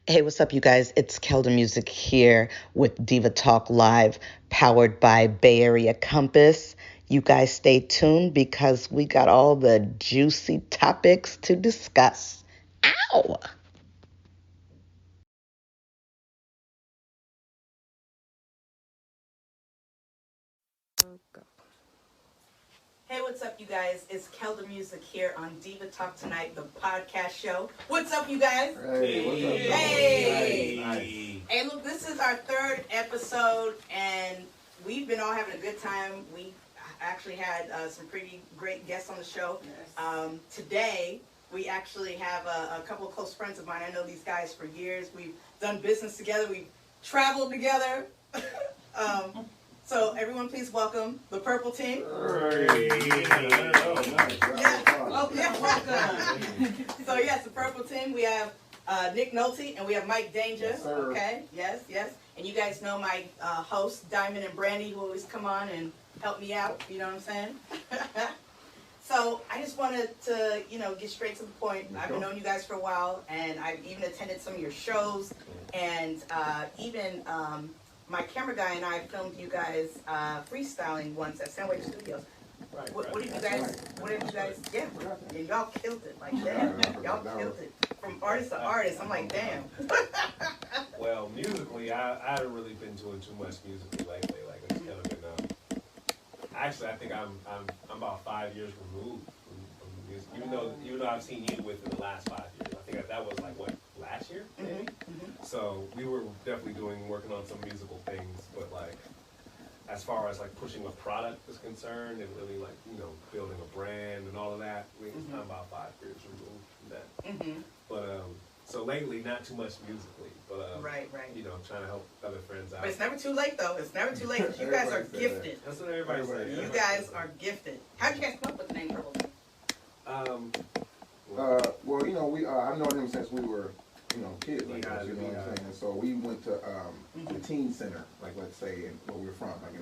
Hey, what's up, you guys? It's KeldaMuzik here with Diva Talk Live, powered by BayAreaCompass. You guys stay tuned because we got all the juicy topics to discuss. Ow! Hey, what's up, you guys? It's KeldaMuzik here on Diva Talk Tonight, the podcast show. What's up, you guys? Hey, what's up? Hey! Nice. Hey, look, this is our third episode, and we've been all having a good time. We actually had some pretty great guests on the show. Yes. Today, we actually have a couple of close friends of mine. I know these guys for years. We've done business together. We've traveled together. So everyone, please welcome the Purple Team. Hey. Oh, yeah. Welcome. So yes, the Purple Team. We have Nick Nolte and we have Mike Danja. Yes, sir. Okay. Yes. And you guys know my hosts, Diamond and Brandy, who always come on and help me out. You know what I'm saying? So I just wanted to, get straight to the point. I've been knowing you guys for a while, and I've even attended some of your shows, and even my camera guy and I filmed you guys freestyling once at Sandwich Studios. Right, What have you guys, yeah, and y'all killed it, like, damn, y'all killed it. From artist to artist, I'm like, damn. Well, musically, I haven't really been doing too much musically lately. Like, it's kind of been, actually, I think I'm about 5 years removed from music. Even though I've seen you within the last 5 years. I think that was like, what, last year? Maybe? Mm-hmm. So we were definitely working on some musical things, but like, as far as like pushing a product is concerned and really like, building a brand and all of that, I'm about 5 years removed from that. Mm-hmm. But, so lately, not too much musically, but, Right. Trying to help other friends out. But it's never too late, though. It's never too late. You guys are gifted. That's what everybody says. You guys are gifted. How'd you guys come up with the name Purple Team? Well, I've known him since we were, kids, like Yeah, you know what I'm saying? And so we went to the teen center, like let's say, where we're from, like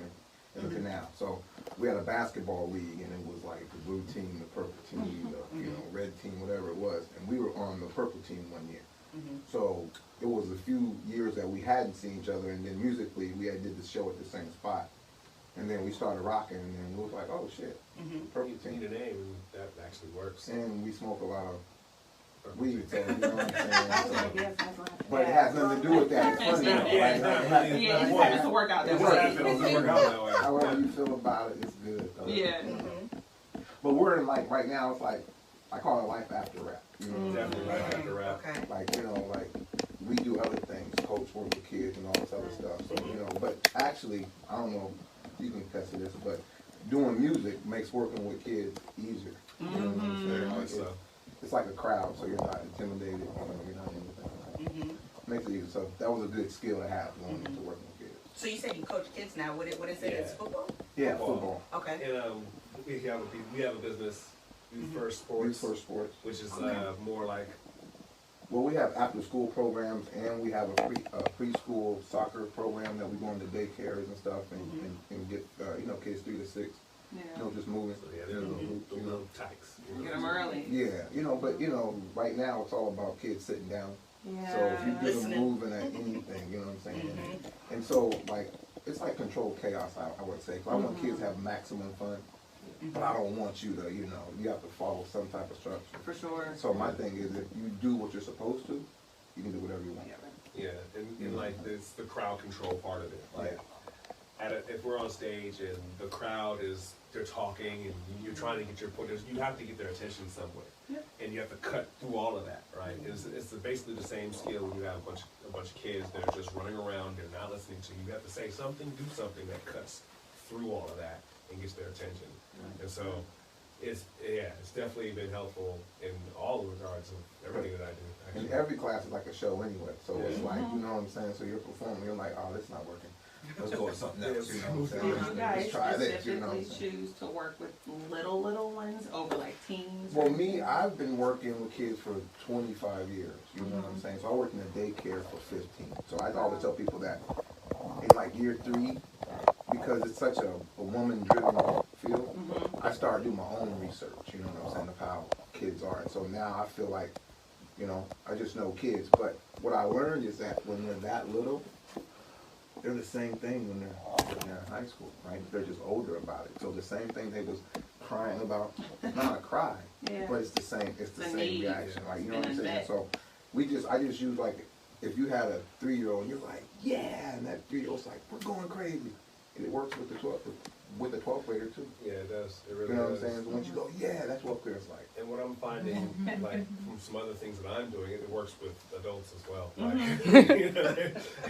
in the canal. So we had a basketball league, and it was like the blue team, the purple team, the red team, whatever it was. And we were on the purple team one year. So it was a few years that we hadn't seen each other, and then musically we had did the show at the same spot. And then we started rocking, and then it was like, oh shit, purple You team. need a name, and that actually works. And we smoke a lot of weed, so you know what I'm saying? So, But but it has nothing to do with that. It's funny, though, Yeah, right? it's not really- yeah, it happens to work out It that just way. happens to work out that way. However you feel about it, it's good. Though. Yeah. But we're in like right now. It's like I call it life after rap. You know, Definitely right after rap. Okay. like we do other things, coach work with kids and all this other stuff. So but actually, I don't know if you can attest to this, but doing music makes working with kids easier. You know what I'm saying? Very Like, much so. it's like a crowd, so you're not intimidated. You're not anything. Makes it easier. So that was a good skill to have going into working with kids. So you said you coach kids now. What is it? Yeah. It's football? Yeah, Football. football. Okay. And we have a business, Youth First Sports, Youth First Sports. which is more like Well, we have after-school programs, and we have a preschool soccer program that we go into daycares and stuff, and get kids 3 to 6. Yeah. Just moving. they're the little tykes. Get them early. Yeah, but right now it's all about kids sitting down. Yeah. So if you get them Listening. moving at anything, you know what I'm saying? And so like it's like controlled chaos, I would say. 'Cause I want kids to have maximum fun, but I don't want you to, you have to follow some type of structure. For sure. So my thing is, if you do what you're supposed to, you can do whatever you want. Yeah, and like it's the crowd control part of it. Like, if we're on stage and the crowd they're talking and you're trying to get your point, you have to get their attention somewhere, and you have to cut through all of that, right? It's basically the same skill when you have a bunch of kids that are just running around, they're not listening to you. You have to say something, do something that cuts through all of that and gets their attention. And so it's definitely been helpful in all regards of everything that I do. And Actually. every class is like a show anyway, so it's Yeah. like, you know what I'm saying? So you're performing, you're like, oh, this is not working. Let's go with something else, you know what I'm So saying? you guys Let's try this, you know what I'm specifically saying? choose to work with little ones over like teens? Well, me, I've been working with kids for 25 years, you know what I'm saying? So I worked in a daycare for 15. So I always tell people that in like year 3, because it's such a woman-driven field, I started doing my own research, you know what I'm saying, of how kids are. And so now I feel like You know, I just know kids. But what I learned is that when they're that little, they're the same thing when they're in high school, right? They're just older about it. So the same thing they was crying about, it's not a cry, Yeah. but it's the same same need. reaction. Like, you know what I'm saying? Met. So I just use like, if you had a 3-year-old and you're like, yeah, and that 3-year-old's like, we're going crazy. And it works with the 12th grader too. Yeah, it does. It really You know does. what I'm saying? So once you go, yeah, that's what 12th grader's like. And what I'm finding, like from some other things that I'm doing, it works with adults as well. Like, you know,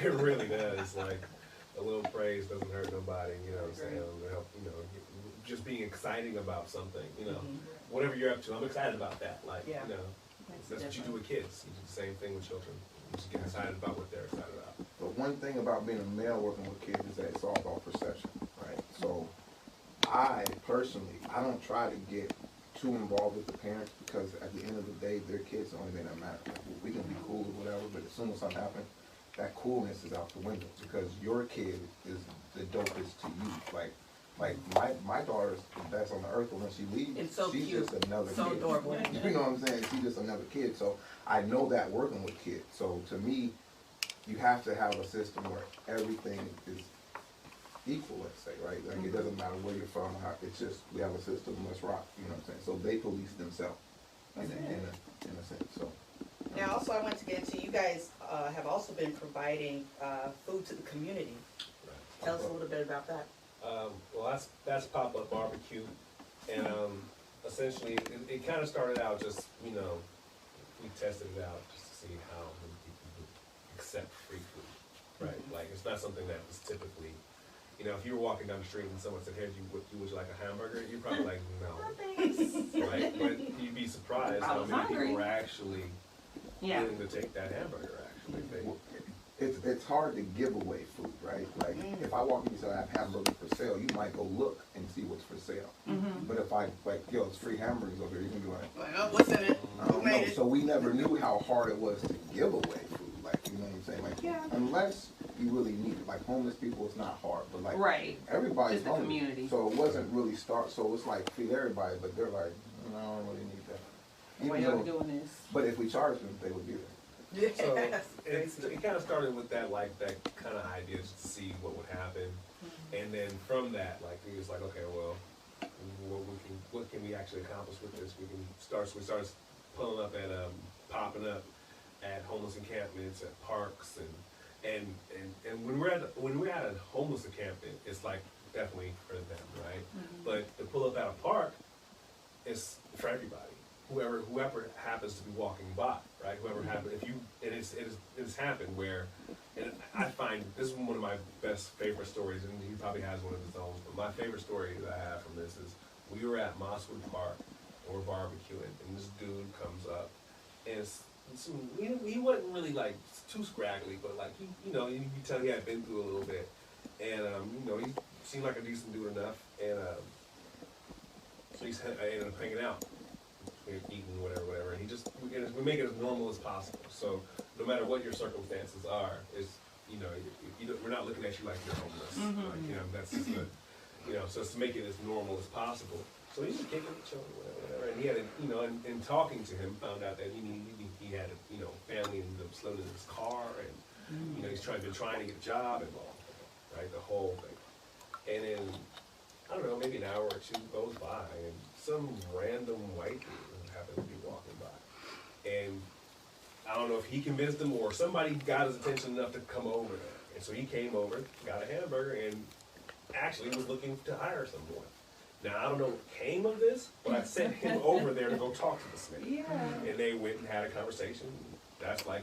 it really does. Like a little praise doesn't hurt nobody. You know what I'm saying? It'll help, you know, just being exciting about something. You know, whatever you're up to, I'm excited about that. Like, you know, that's what you do with kids. You do the same thing with children. You just get excited about what they're excited about. But one thing about being a male working with kids is that it's all about perception, right? So I personally, I don't try to get too involved with the parents because at the end of the day, their kids are the only thing that matters. Like, we can be cool or whatever, but as soon as something happens, that coolness is out the window because your kid is the dopest to you. Like my daughter's the best on the earth, but when she leaves, It's so she's cute. just another So kid. adorable. You know what I'm saying? She's just another kid. So I know that working with kids. So to me, you have to have a system where everything is equal, let's say, right? Like it doesn't matter where you're from, it's just, we have a system, let's rock, you know what I'm saying? So they police themselves in a sense, so. Now, also, I want to get into, you guys have also been providing food to the community. Tell us a little bit about that. Well, that's pop-up barbecue, and essentially it kind of started out just, you know, we tested it out just to see how many people would accept free food, right? Like it's not something that was typically, you know, if you were walking down the street and someone said, "Hey, would you like a hamburger?" You're probably like, "No," right? But you'd be surprised how many people were actually willing to take that hamburger. Actually, It's hard to give away food, right? Like if I walk in and say I have hamburgers for sale, you might go look and see what's for sale. But if I like, yo, it's free hamburgers over here, you can be like, Oh, what's in it? Who made it? So we never knew how hard it was to give away food. Like, you know what I'm saying? Like, unless you really need it. Like homeless people, it's not hard, but like everybody's Just the homeless, community. so it wasn't really So it's like feed everybody, but they're like, no, I don't really need that. Why y'all doing this? But if we charged them, they would be there. So Yes. it kind of started with that, like that kind of idea just to see what would happen, and then from that, like he was like, okay, well, what can we actually accomplish with this? We start pulling up at popping up at homeless encampments, at parks, and when we're at a homeless encampment, it's like definitely for them, right? But to pull up at a park, it's for everybody. Whoever happens to be walking by, right? Whoever happens, it's happened where, and I find this is one of my favorite stories, and he probably has one of his own. But my favorite story that I have from this is we were at Mosswood Park and we're barbecuing, and this dude comes up, and he wasn't really like too scraggly, but like you know, you can tell he had been through a little bit, and you know, he seemed like a decent dude enough, and so I ended up hanging out. We're eating whatever, and we make it as normal as possible. So no matter what your circumstances are, you know, we're not looking at you like you're homeless. Like, you know, that's just you know, so it's to make it as normal as possible. So he's just kicking each other, whatever. And he had, you know, in talking to him, found out that he had, you know, family and lived in his car, and you know, he's been trying to get a job and all, right, the whole thing. And then I don't know, maybe an hour or two goes by, and some random white dude happened to be walking by, and I don't know if he convinced him or somebody got his attention enough to come over there. And so he came over, got a hamburger, and actually was looking to hire someone. Now, I don't know what came of this, but I sent him over there to go talk to this man. And they went and had a conversation. That's like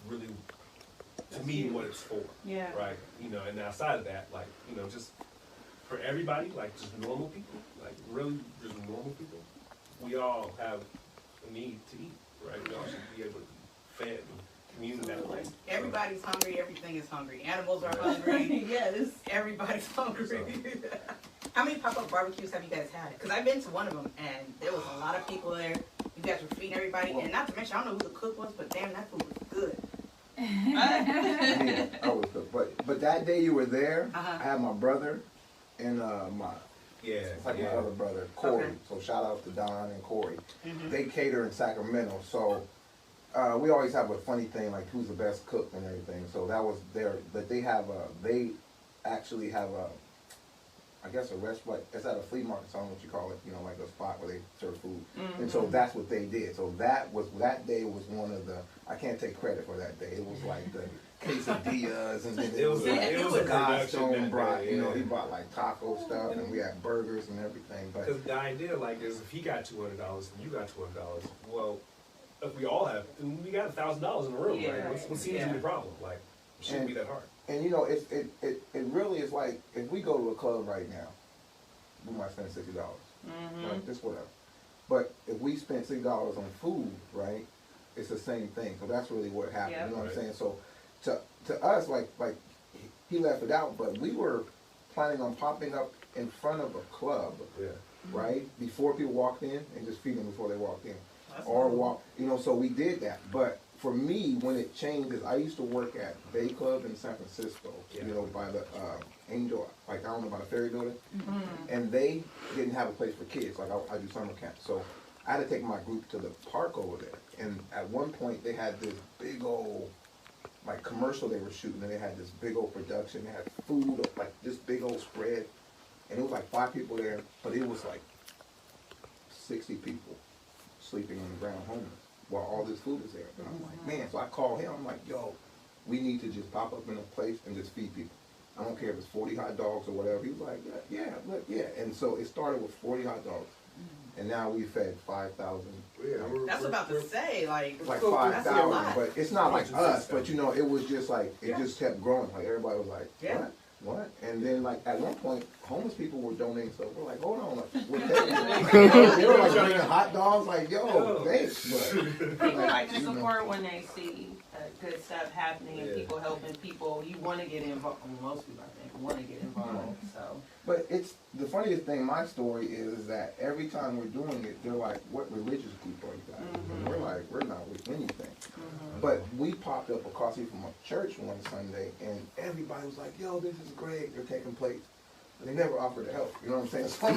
really, to me, what it's for. Right? You know, and outside of that, like, you know, just for everybody, like just normal people, like really just normal people, we all have a need to eat, right? We all should be able to be fed and commune that way. Everybody's hungry, everything is hungry. Animals are hungry. Yes. Everybody's hungry. How many pop-up barbecues have you guys had? Because I've been to one of them, and there was a lot of people there. You guys were feeding everybody, and not to mention, I don't know who the cook was, but damn, that food was good. Yeah, I was good. But that day you were there, I had my brother and my my other brother, Corey. Okay. So shout out to Don and Corey. They cater in Sacramento, so We always have a funny thing like who's the best cook and everything. So that was there, but they actually have I guess a restaurant. It's at a flea market, so I don't know what you call it. You know, like a spot where they serve food. And so that's what they did. So that day was one of the. I can't take credit for that day. It was like the quesadillas, and then it was a Godstone brought. day, You know, he brought like taco stuff, and we had burgers and everything. But because the idea like is if he got $200 and you got $200, well, if we all have, and we got $1,000 in the room, Yeah. right? What seems to be the problem? Like, it shouldn't be that hard. And you know, it really is like if we go to a club right now, we might spend $60, right? Just whatever. But if we spend $60 on food, right, it's the same thing. So that's really what happened. Yep. You know what I'm Right. saying? So to us, like he left it out, but we were planning on popping up in front of a club, Yeah. right, before people walked in, and just feed them before they walked in, That's or cool. walk. You know, so we did that, but. For me, when it changed, is I used to work at Bay Club in San Francisco, Yeah. you know, by the Angel, like I don't know, by the ferry building, and they didn't have a place for kids. Like I do summer camp, so I had to take my group to the park over there. And at one point, they had this big old like commercial they were shooting, and they had this big old production. They had food, like this big old spread, and it was like 5 people there, but it was like 60 people sleeping on the ground homeless. While all this food is there. And I'm like, man, so I called him, I'm like, yo, we need to just pop up in a place and just feed people. I don't care if it's 40 hot dogs or whatever. He was like, yeah. And so it started with 40 hot dogs. And now we fed 5,000. That's about to say, like Like that's a 5,000, lot. but it's not like us, but you know, it was just like, it Yeah. just kept growing. Like everybody was like, Yeah. what? And then like at one point, homeless people were donating stuff. We're like, hold on, like, we're they were like bringing hot dogs, like, yo, thanks. But People like to you know. support when they see good stuff happening and Yeah. people helping people. You want to get involved. Most people, I think, want to get involved. So But it's the funniest thing. My story is that every time we're doing it, they're like, "What religious group are you guys?" And we're like, "We're not with anything." But we popped up across here from a church one Sunday, and everybody was like, "Yo, this is great. They're taking plates." They never offered to help. You know what I'm saying? So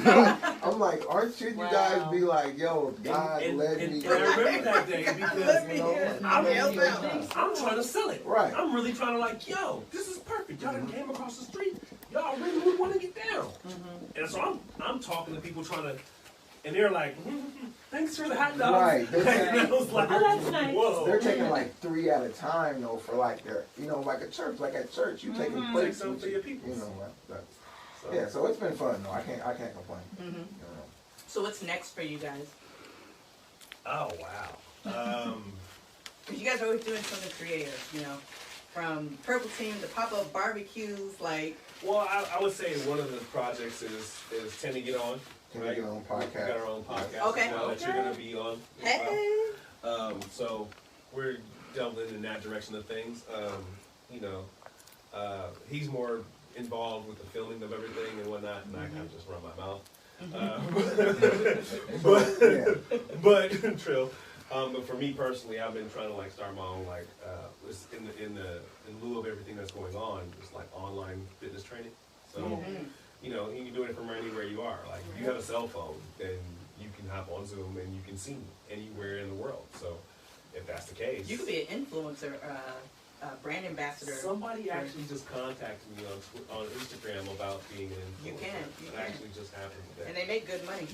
I'm like, aren't you guys be like, "Yo, God led me." And I remember that day because You know, I'm, Help out. I'm trying to sell it. Right. I'm really trying to like, yo, this is perfect. Y'all done came across the street. Y'all really would want to get down. And so I'm talking to people trying to, and they're like, thanks for the hot dogs. Right. And I was like, Oh, that's nice. whoa. They're taking like 3 at a time though for like their, you know, like a church. Like at church, you taking Take plates. some with for your people. You know, that. So, Yeah, so it's been fun though. I can't complain. You know. So what's next for you guys? Oh, wow. Because you guys are always doing something creative, you know, from Purple Team to pop-up barbecues, like. Well, I would say one of the projects is Tend to Get On. Can we get our own We podcast? got our own podcast Okay. as well that you're going to be on. as Hey. well. So we're delving in that direction of things. You know, he's more involved with the filming of everything and whatnot, and I kind of just run my mouth. But Trill. But for me personally, I've been trying to like start my own like in lieu of everything that's going on, just like online fitness training. So you know, you can do it from anywhere you are. Like if you have a cell phone, then you can hop on Zoom and you can see me anywhere in the world. So if that's the case, You could be an influencer, brand ambassador. somebody actually just contacted me on Instagram about being an influencer. You can. It actually just happened today. And they make good money.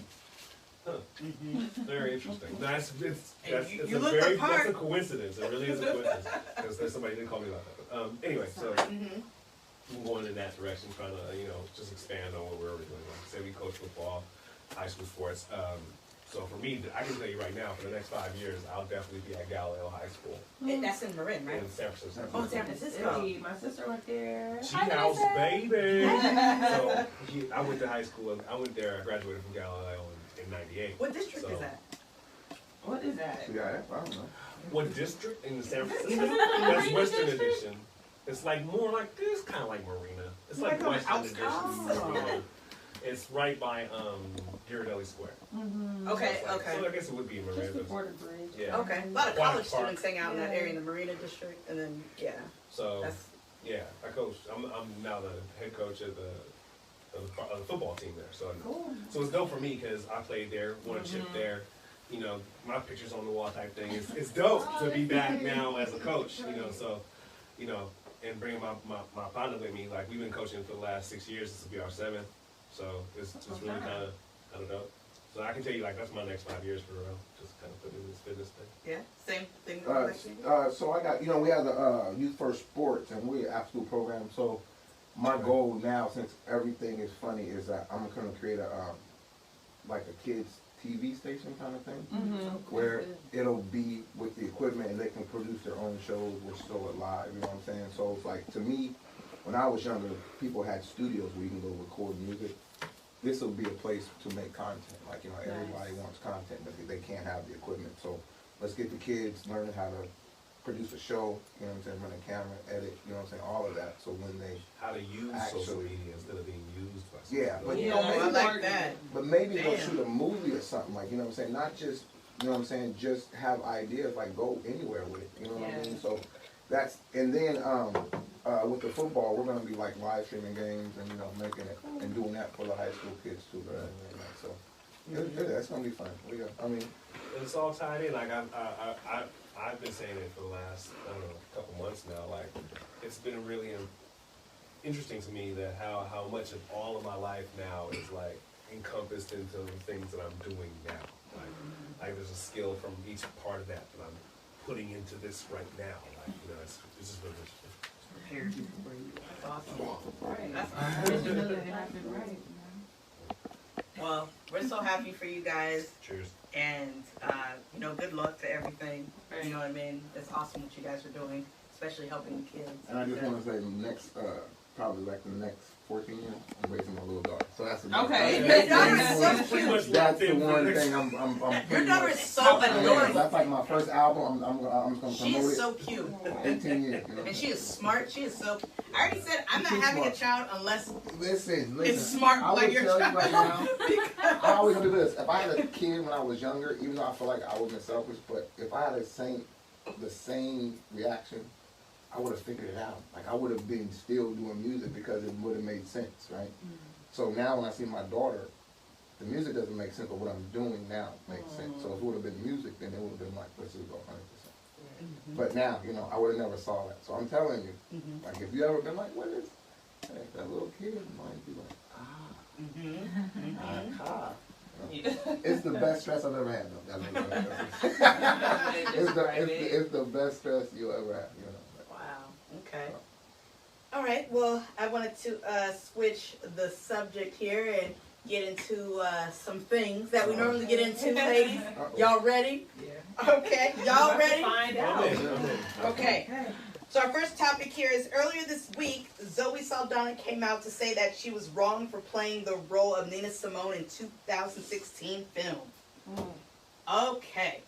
Very interesting. That's And that's you a look the very part. that's a coincidence. It really is a coincidence because there's somebody didn't call me about that. But, anyway, so I'm going in that direction, trying to just expand on what we're already doing. Like I said, we coach football, high school sports. So for me, I can tell you right now, for the next 5 years, I'll definitely be at Galileo High School And that's in Marin, right? in San Francisco. Oh, San Francisco. Hey, my sister went there. G Hi, House, Vanessa. baby. So I went to high school. I went there. I graduated from Galileo in '98. What district So- is that? What is that? Yeah, I don't know. What district in the San Francisco? Isn't that the That's Marina Western district? Edition. It's like more like this, kind of like Marina. It's Like like on the Western outskirts? Edition. Oh. It's right by Ghirardelli Square. Okay, So it's like- okay. So I guess it would be in Marina. Just but- before the bridge. Yeah. Okay. A lot of White college Park. students hang out in that Yeah. area in the Marina district, and then, yeah. So That's yeah, I coach. I'm now the head coach of the football team there. So Cool. so it's dope for me because I played there, won a chip there, you know, my pictures on the wall type thing. It's dope to be back now as a coach, you know, so, you know, and bringing my partner with me, like we've been coaching for the last 6 years, this will be our 7th, so it's really kind of dope. So I can tell you, like, that's my next 5 years for real, just kind of putting in this fitness thing. Yeah, same thing. So I got, you know, we have the Youth First Sports, and we're an after-school program. So my goal now, since everything is funny, is that I'm going to create a like a kids TV station kind of thing, where it'll be with the equipment and they can produce their own shows. We're still alive, you know what I'm saying? So it's like, to me, when I was younger, people had studios where you can go record music. This will be a place to make content. Like, you know, everybody wants content, but they can't have the equipment. So let's get the kids learning how to produce a show, you know what I'm saying, run a camera, edit, you know what I'm saying, all of that. So when they how to use social media instead of being used by yeah, but you Yeah, know, maybe I like that. But maybe they'll Damn. shoot a movie or something, like, you know what I'm saying, not just, you know what I'm saying, just have ideas, like go anywhere with it, you know what I mean? So that's, and then with the football, we're gonna be like live streaming games and, you know, making it and doing that for the high school kids too, right? So that's gonna be fun. I mean, it's all tied in. Like I've been saying it for the last, I don't know, couple months now. Like, it's been really interesting to me that how much of all of my life now is like encompassed into the things that I'm doing now. Like there's a skill from each part of that I'm putting into this right now. Like, you know, it's just really interesting. Prepared you for you. Awesome. Right. That's Right. Well, we're so happy for you guys, Cheers. and you know, good luck to everything. You know what I mean? It's awesome what you guys are doing, especially helping the kids. and I just want to say, next, probably like the next 14 years, I'm raising my little daughter. So that's the Okay. Your daughter is so Pretty much cute. That's locked the in for one next- thing I'm Your pretty daughter much- is so Yeah, adorable. that's like my first album. I'm just gonna She promote is it. so cute, 18 years. You know? and she is smart. She is so. I already said I'm not She's having a smart. child unless Listen. it's smart I like will your tell child. you right now. I always do this. If I had a kid when I was younger, even though I feel like I wasn't selfish, but if I had the same reaction, I would have figured it out. Like, I would have been still doing music because it would have made sense, right? So now when I see my daughter, the music doesn't make sense, but what I'm doing now makes sense. So if it would have been music, then it would have been like, let's just go 100%. But now, you know, I would have never saw that. So I'm telling you, like, if you ever been like, what is that little kid might be like, ah. It's the best stress I've ever had, though. It's the best stress you'll ever have, you know. Wow. Okay. All right. Well, I wanted to switch the subject here and get into some things that we normally get into, ladies. Y'all ready? Yeah. Okay. Y'all ready? Find I'm out. in. Okay. So our first topic here is earlier this week, Zoe Saldana came out to say that she was wrong for playing the role of Nina Simone in 2016 film. Okay.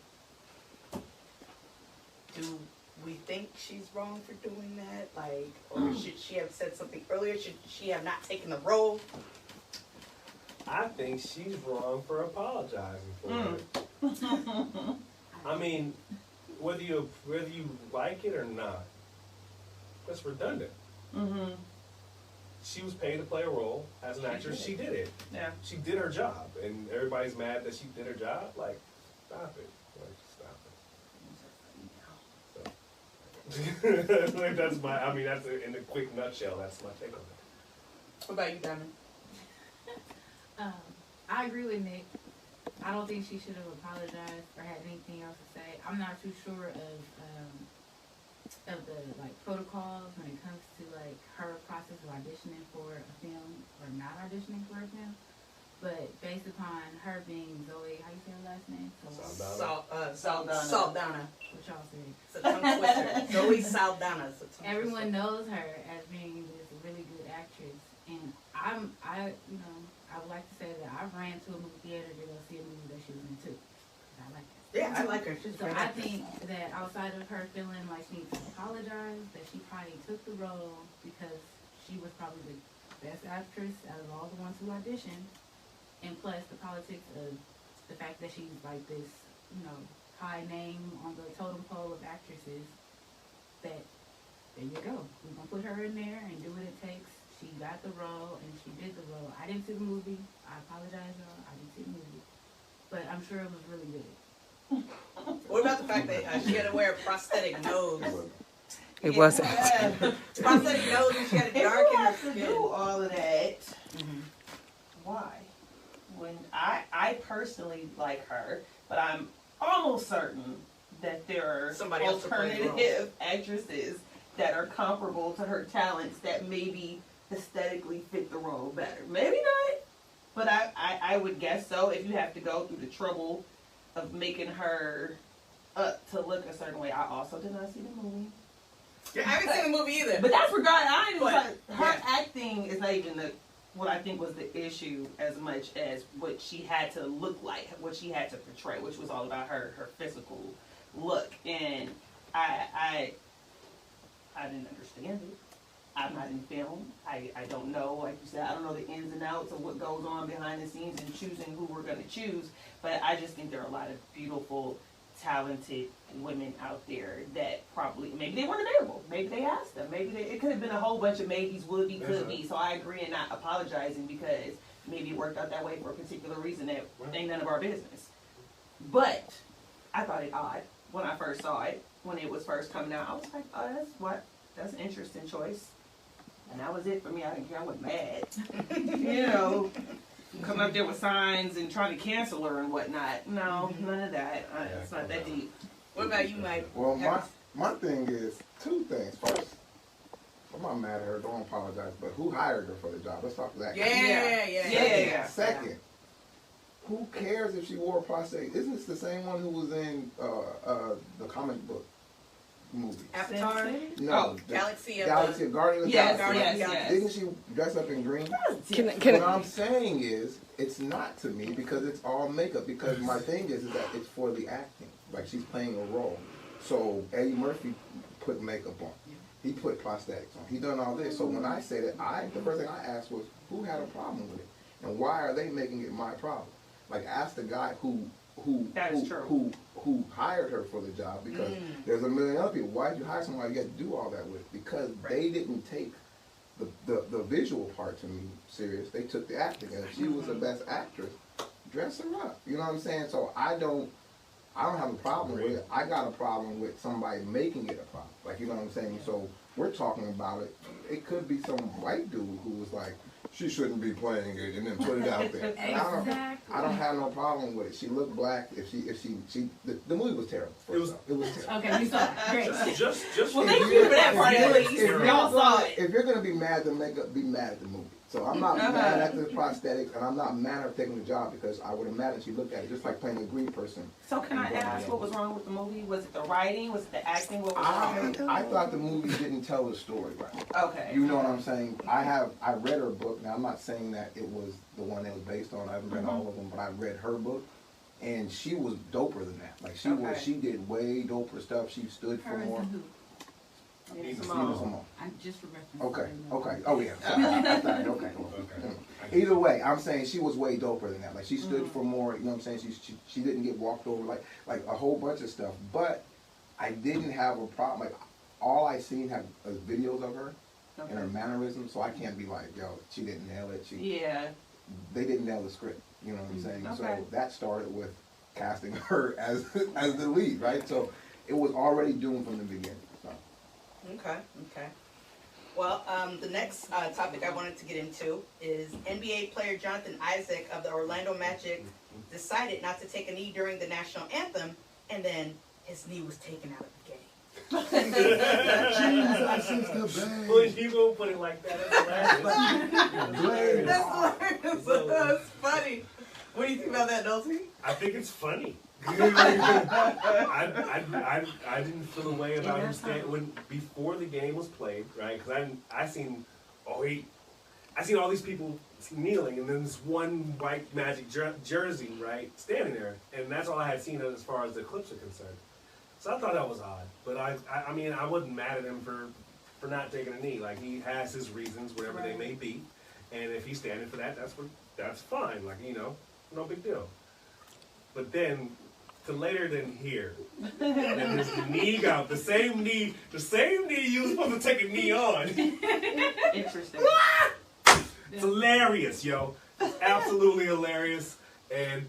Do we think she's wrong for doing that? Like, or should she have said something earlier? Should she have not taken the role? I think she's wrong for apologizing for it. I mean, whether you like it or not, that's redundant. She was paid to play a role as an actress. She did it. Yeah. She did her job, and everybody's mad that she did her job. Like, stop it. Like, stop it. So. Like, that's my. I mean, that's in a quick nutshell. That's my take on it. What about you, Diamond? I agree with Nick. I don't think she should have apologized or had anything else to say. I'm not too sure of the like protocols when it comes to like her process of auditioning for a film or not auditioning for a film. But based upon her being Zoe, how you say her last name? Saldana. Saldana. What y'all say? It's a tongue twister. Zoe Saldana. It's a tongue Everyone twister. knows her as being this really good actress, and I would like to say that I ran to a movie theater to go see a movie that she was in too. I like that. Yeah, I like her. She's So great. I think that outside of her feeling like she needs to apologize, that she probably took the role because she was probably the best actress out of all the ones who auditioned, and plus the politics of the fact that she's like this, you know, high name on the totem pole of actresses. That there you go. We're gonna put her in there and do what it takes. She got the role and she did the role. I didn't see the movie. I apologize, y'all. I didn't see the movie, but I'm sure it was really good. What about the fact that she had to wear a prosthetic nose? It wasn't. Prosthetic nose and she had a If dark you in her have to skin. do all of that, Mhm. why? When I personally like her, but I'm almost certain that there are Somebody else to play the role. alternative actresses that are comparable to her talents that maybe aesthetically fit the role better. Maybe not, but I would guess so. If you have to go through the trouble of making her up to look a certain way. I also did not see the movie. I haven't seen the movie either. But that's regardless. I ain't even But, her yeah. acting is not even what I think was the issue as much as what she had to look like, what she had to portray, which was all about her physical look. And I didn't understand it. I'm not in film. I don't know, like you said, I don't know the ins and outs of what goes on behind the scenes and choosing who we're going to choose. But I just think there are a lot of beautiful, talented women out there that probably, maybe they weren't available. Maybe they asked them. Maybe it could have been a whole bunch of maybes, would be, could be. So I agree in not apologizing because maybe it worked out that way for a particular reason that ain't none of our business. But I thought it odd when I first saw it, when it was first coming out. I was like, oh, that's an interesting choice. And that was it for me. I didn't care. I wasn't mad. You know, coming up there with signs and trying to cancel her and whatnot. No, none of that. It's not that deep. What about you, Mike? Well, my thing is two things. First, I'm not mad at her. Don't apologize. But who hired her for the job? Let's talk to that. Yeah. Second, who cares if she wore a prosthetic? Isn't this the same one who was in the comic book movie? Avatar? No, Galaxy of Guardian of the Yes, Galaxy. yes. Didn't she dress up in green? What I'm saying is, it's not to me because it's all makeup. Because my thing is that it's for the acting. Like she's playing a role. So Eddie Murphy put makeup on. He put prosthetics on. He done all this. So when I say that, the first thing I asked was, who had a problem with it, and why are they making it my problem? Like ask the guy who hired her for the job, because there's a million other people. Why did you hire somebody you had to do all that with? Because they didn't take the visual part to me serious. They took the acting, and if she was the best actress, dress her up. You know what I'm saying? So I don't have a problem with it. I got a problem with somebody making it a problem. Like, you know what I'm saying? So we're talking about it. It could be some white dude who was like, she shouldn't be playing it, and then put it out there. And I don't have no problem with it. She looked black. The movie was terrible. It was terrible. Okay, we saw it. Great. Just Well, thank you for that part, at least. If Y'all saw it. you're gonna be mad at the makeup, be mad at the movie. So I'm not mad at the prosthetics, and I'm not mad at her taking the job, because I would imagine she looked at it just like playing a green person. So can I ask what was wrong with the movie? Was it the writing? Was it the acting? What was wrong with it? I thought the movie didn't tell the story right. Okay. You know what I'm saying? I read her book. Now I'm not saying that it was the one that was based on. I haven't read all of them, but I read her book, and she was doper than that. Like she did way doper stuff. She stood for more. Nina Simone. I'm just for reference. Okay. Oh yeah. Sorry. I thought, okay. Either way, I'm saying she was way doper than that. Like she stood for more. You know what I'm saying? She didn't get walked over like a whole bunch of stuff. But I didn't have a problem. Like all I seen have videos of her and her mannerisms. So I can't be like, yo, she didn't nail it. They didn't nail the script. You know what I'm saying? Okay. So that started with casting her as the lead, right? So it was already doomed from the beginning. So. Okay. Well, the next topic I wanted to get into is NBA player Jonathan Isaac of the Orlando Magic decided not to take a knee during the national anthem, and then his knee was taken out of the game. Well, you gonna put it like that? That's funny. What do you think about that, Dulcie? I think it's funny. I didn't feel a way about him staying before the game was played, right? Because I seen all these people kneeling, and then this one white Magic jersey, right, standing there, and that's all I had seen as far as the clips are concerned. So I thought that was odd, but I mean I wasn't mad at him for not taking a knee. Like he has his reasons, whatever they may be, and if he's standing for that, that's fine. Like no big deal. But then. To later than here, and his knee got the same knee you was supposed to take a knee on. Interesting. It's hilarious, yo. It's absolutely hilarious. And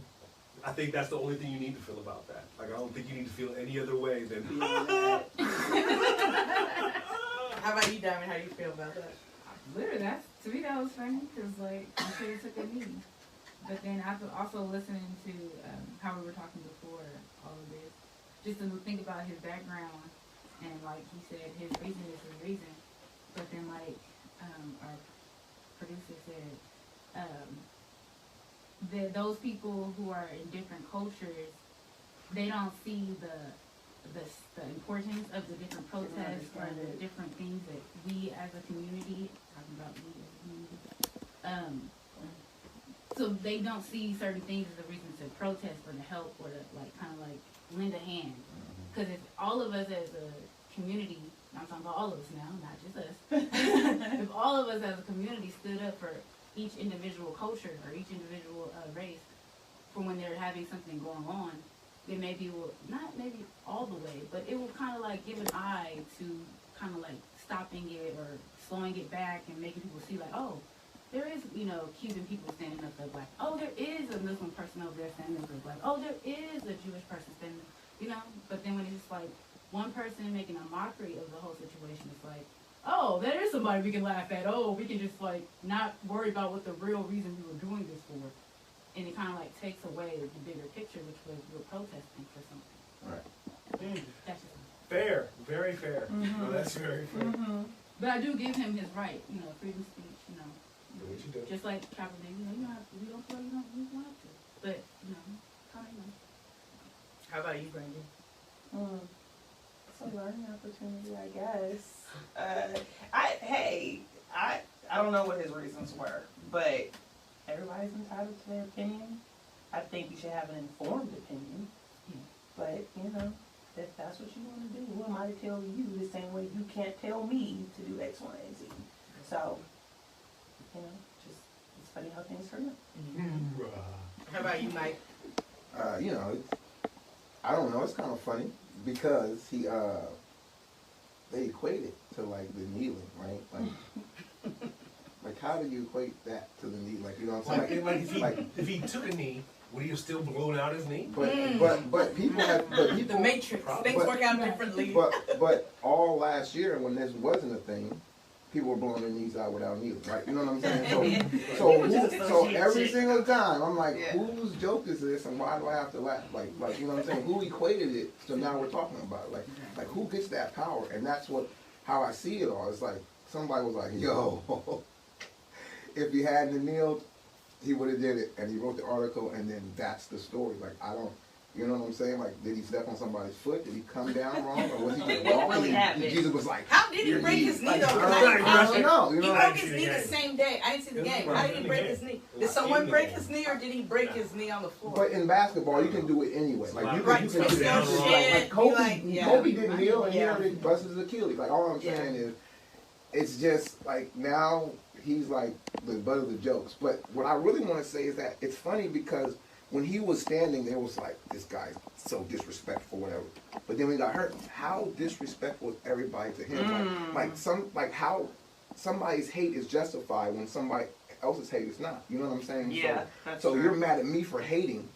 I think that's the only thing you need to feel about that. Like, I don't think you need to feel any other way than. How about you, Diamond? How do you feel about that? Literally, to me that was funny because like you should have took a knee. But then after also listening to how we were talking before all of this, just to think about his background and like he said, his reason is his reason. But then like our producer said, that those people who are in different cultures, they don't see the importance of the different protests or the different things that we as a community, talking about we as a community, so they don't see certain things as a reason to protest or to help or to like kind of like lend a hand. Because if all of us as a community, I'm talking about all of us now, not just us, if all of us as a community stood up for each individual culture or each individual race for when they're having something going on, then maybe will not maybe all the way, but it will kind of like give an eye to kind of like stopping it or slowing it back and making people see like, oh, there is, you know, Cuban people standing up for black. Oh, there is a Muslim person over there standing up for black. Oh, there is a Jewish person standing, you know. But then when it's like one person making a mockery of the whole situation, it's like, oh, there is somebody we can laugh at. Oh, we can just like not worry about what the real reason we were doing this for. And it kind of like takes away the bigger picture, which was we were protesting for something. Right. That's just Fair, very fair. No, that's very fair. But I do give him his right, you know, freedom of speech, you know. Do what you do. Just like Kaepernick, you know, you don't have to, you don't feel you don't have to. But, you know, kind of. How about you, Brandon? It's a learning opportunity, I guess. I don't know what his reasons were, but everybody's entitled to their opinion. I think you should have an informed opinion. But, you know, if that's what you want to do, who am I to tell you the same way you can't tell me to do X, Y, and Z? So, you know, just, it's funny how things turn out. How about you, Mike? You know, I don't know, it's kind of funny because they equate it to like the kneeling, right? Like how do you equate that to the knee? Like, you know what I'm saying? If he took a knee, would he have still blown out his knee? But people have, The Matrix. Things work out differently. But all last year when this wasn't a thing, people were blowing their knees out without kneeling, right? You know what I'm saying? So every single time I'm like, whose joke is this, and why do I have to laugh? Like you know what I'm saying? Who equated it? So now we're talking about it. Like who gets that power? And that's how I see it all. It's like somebody was like, yo, if he hadn't kneeled, he would have did it, and he wrote the article, and then that's the story. Like I don't. You know what I'm saying? Like, did he step on somebody's foot? Did he come down wrong? Or was he just walking? And Jesus was like, how did he break his knee though? I don't know. You know, he broke his knee the same day. I didn't see the game. How did he break his knee? Did someone break his knee, or did he break his knee on the floor? But in basketball, you can do it anyway. Like you can do it. Like Kobe didn't kneel, and he already busted his Achilles. Like all I'm saying is, it's just like now he's like the butt of the jokes. But what I really want to say is that it's funny because when he was standing, there was like, this guy's so disrespectful, whatever. But then when he got hurt, how disrespectful is everybody to him? Like how somebody's hate is justified when somebody else's hate is not. You know what I'm saying? Yeah. So you're mad at me for hating,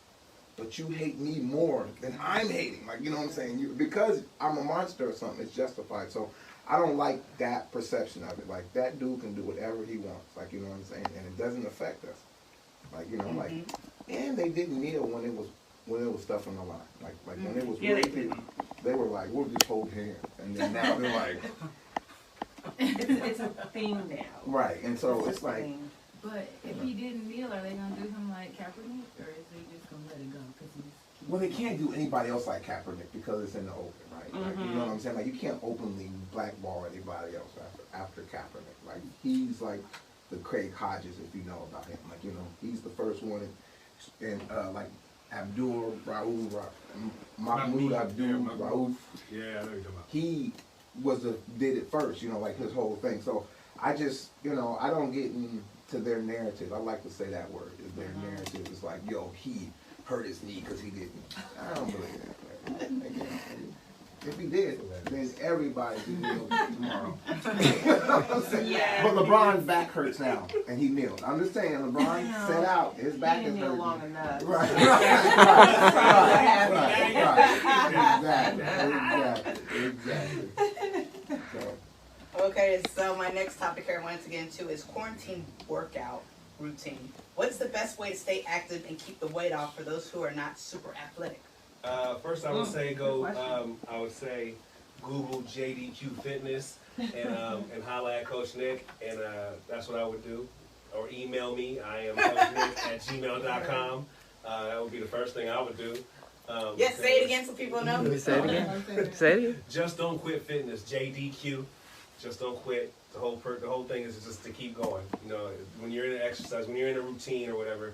but you hate me more than I'm hating. Like, you know what I'm saying? Because I'm a monster or something, it's justified. So I don't like that perception of it. Like, that dude can do whatever he wants. Like, you know what I'm saying? And it doesn't affect us. Like, you know, like, and they didn't kneel when it was stuff on the line. Like when it was really people, they were like, we'll just hold hands. And then now they're like, it's a thing now. Right. And so it's like, but if he didn't kneel, are they gonna do him like Kaepernick, or is they just gonna let it go because he's? Well, they can't do anybody else like Kaepernick because it's in the open, right? Like, you know what I'm saying? Like, you can't openly blackball anybody else after Kaepernick. Like, he's like the Craig Hodges, if you know about him. Like, you know, he's the first one in like Mahmoud Abdul Rauf. Yeah, I know what you're talking about. He did it first, you know, like his whole thing. So I just, you know, I don't get into their narrative. I like to say that word. Their narrative is like, yo, he hurt his knee because he didn't. I don't believe that. If he did, then everybody should kneel tomorrow. I'm saying? Yeah. But LeBron's back hurts now, and he kneeled. I'm just saying, LeBron No. set out. His back He is didn't kneel hurting. long enough. Right. Exactly. So, Okay, so my next topic here I wanted to get into is quarantine workout routine. What's the best way to stay active and keep the weight off for those who are not super athletic? First, I would say good question. I would say Google JDQ Fitness and holla at Coach Nick, and that's what I would do. Or email me. I am coachnick@gmail.com. That would be the first thing I would do. Yes, say it again so people know. Say it again. Say it again. Just don't quit fitness. JDQ. Just don't quit. The whole thing is just to keep going. You know, when you're in an exercise, when you're in a routine or whatever,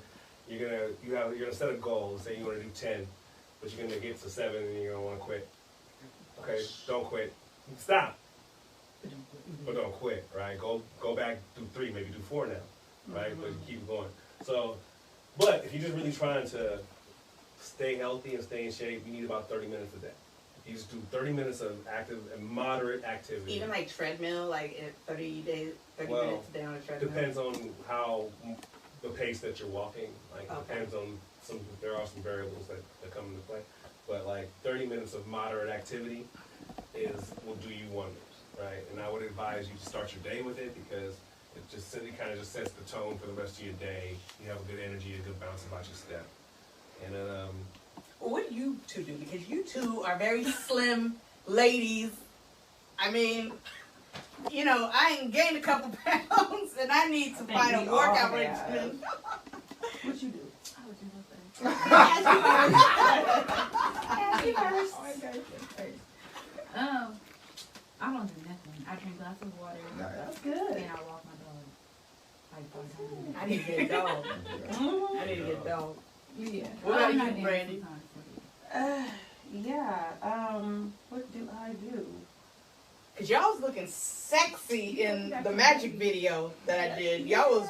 you're gonna set a goal. Say you want to do 10, but you're gonna get to 7 and you're gonna want to quit. Okay, don't quit. Stop. But don't quit, right? Go back, do 3, maybe do 4 now, right? But you keep going. So, but if you're just really trying to stay healthy and stay in shape, you need about 30 minutes a day. You just do 30 minutes of active and moderate activity. Even like treadmill, like at 30 minutes a day on a treadmill. Depends on how the pace that you're walking. Like Okay. depends on there are some variables that come into play. But like 30 minutes of moderate activity will do you wonders, right? And I would advise you to start your day with it because it kind of just sets the tone for the rest of your day. You have a good energy, a good bounce about your step. And then What do you two do? Because you two are very slim ladies. I mean, you know, I ain't gained a couple pounds and I need to I think find a we all workout have. regimen. What you do? I would do nothing. Happy first. I don't do nothing. I drink lots of water. Nice. That's good. And I walk my dog. Like 5 times a day. I need to get a dog. I need to get a dog. Yeah. What about I'm not you, doing Brandy? it sometimes. What do I do? Cause y'all was looking sexy in the magic video that I did. Y'all was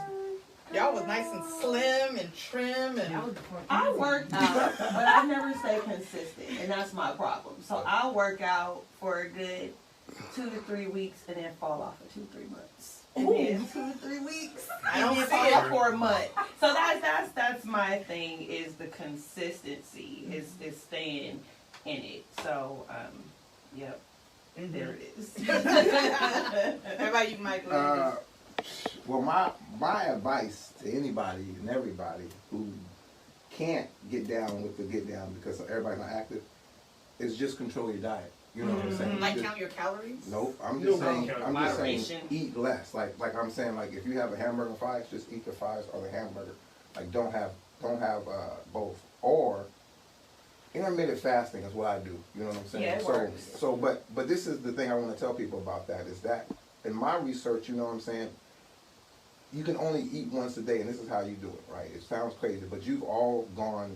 nice and slim and trim That and was before I cancer. work out, but I never stay consistent, and that's my problem. So I'll work out for a good 2 to 3 weeks, and then fall off for 2 to 3 months, and then 2 to 3 weeks, I and don't then see fall it. off for a month. So that's my thing is the consistency is staying in it. So yep, there it is. how about you, Mike? well, my advice to anybody and everybody who can't get down with the get down because everybody's not active is just control your diet. You know what I'm saying? Like Just- count your calories? Nope, I'm just saying. count I'm just saying, moderation. eat less. Like I'm saying, like if you have a hamburger and fries, just eat the fries or the hamburger. Like don't have both. Or intermittent fasting is what I do. You know what I'm saying? Yeah, it works. So, but this is the thing I want to tell people about that is that in my research, you know what I'm saying. You can only eat once a day, and this is how you do it, right? It sounds crazy, but you've all gone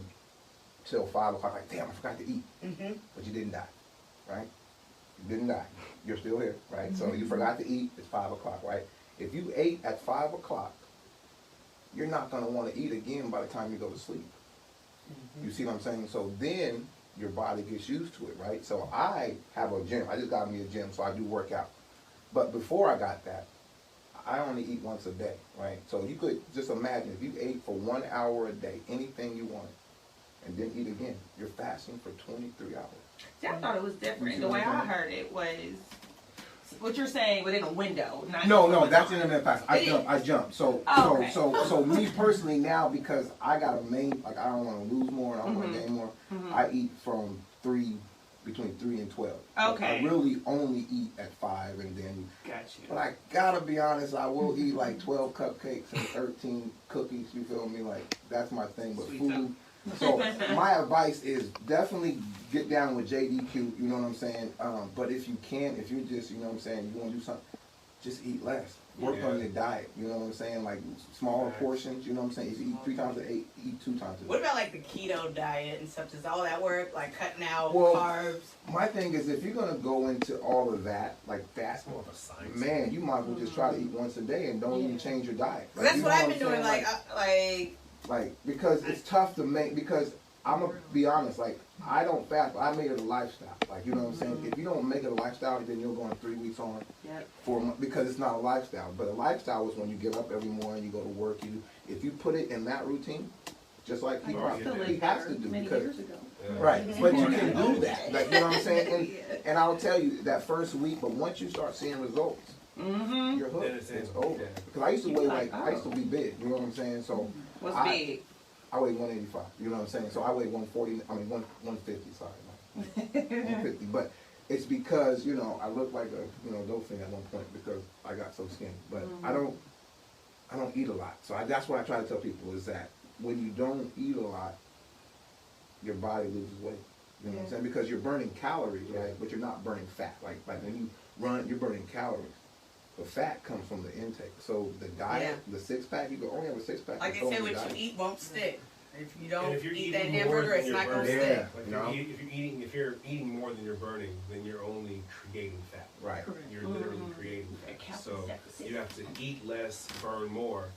till 5 o'clock. Like, damn, I forgot to eat, but you didn't die. Right? You didn't die. You're still here, right? So you forgot to eat, it's 5 o'clock, right? If you ate at 5 o'clock, you're not gonna wanna eat again by the time you go to sleep. You see what I'm saying? So then your body gets used to it, right? So I have a gym. I just got me a gym, so I do work out. But before I got that, I only eat once a day, right? So you could just imagine if you ate for 1 hour a day, anything you wanted, and then eat again, you're fasting for 23 hours. See, I thought it was different. The way I heard it was what you're saying within a window. Not No, that's intermittent fasting. I jump. So, Oh, okay. so me personally now, because I got a main, like I don't want to lose more and I don't want to gain more, I eat from between 3 and 12. Okay. I really only eat at 5 and then, Got you. but I gotta be honest, I will eat like 12 cupcakes and 13 cookies, you feel me? Like, that's my thing with Sweet food. So my advice is definitely get down with JDQ, you know what I'm saying? But if you can, if you're just, you know what I'm saying, you want to do something, just eat less. Work on your diet, you know what I'm saying? Like smaller portions, you know what I'm saying? If you eat 3 times a day, eat 2 times a day. What about like the keto diet and stuff? Does all that work? Like cutting out Well, carbs? My thing is if you're going to go into all of that, like fasting, more of a science. man, you might as well just try to eat once a day and don't even change your diet. 'Cause Like, that's you what know I've been doing. saying? Like because it's tough to make, because I'm going to be honest, like I don't fast, but I made it a lifestyle. Like, you know what I'm saying? If you don't make it a lifestyle, then you're going 3 weeks on Yep. 4 months, because it's not a lifestyle. But a lifestyle is when you get up every morning, you go to work. If you put it in that routine, just like he has to do, because right. But you can do that. Like, you know what I'm saying? And I'll tell you that first week, but once you start seeing results, you're hooked. It's over. Because I used to weigh I used to be big. You know what I'm saying? So What's big? I weigh 185. You know what I'm saying? So I weigh 140. I mean 150. Sorry, 150. But it's because, you know, I look like a dope thing at one point because I got so skinny. But I don't eat a lot. So that's what I try to tell people is that when you don't eat a lot, your body loses weight. You know what I'm saying? Because you're burning calories, right? But you're not burning fat. Like when you run, you're burning calories. The fat comes from the intake. So the diet, the 6-pack, you can only have a 6-pack. Like I said, what you eat won't stick. If you don't if you're eat that eating more hamburger, than it's you're not going to burning, stick. like if you're eating more than you're burning, then you're only creating fat. Right. You're literally creating fat. So you have to eat less, burn more,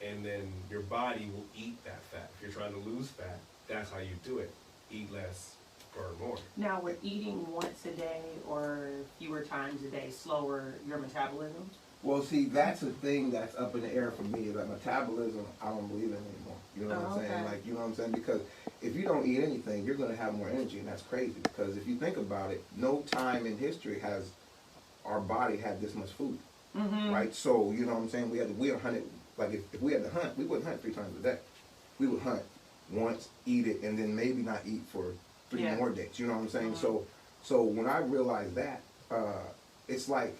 and then your body will eat that fat. If you're trying to lose fat, that's how you do it. Eat less, burn more. Now, with eating once a day or fewer times a day slower your metabolism? Well, see, that's a thing that's up in the air for me. Like metabolism, I don't believe in anymore. You know what I'm saying? Like, you know what I'm saying? Because if you don't eat anything, you're going to have more energy, and that's crazy. Because if you think about it, no time in history has our body had this much food, right? So, you know what I'm saying? We are hunted. Like, if we had to hunt, we wouldn't hunt 3 times a day. We would hunt once, eat it, and then maybe not eat for 3 more days. You know what I'm saying? So when I realized that, it's like,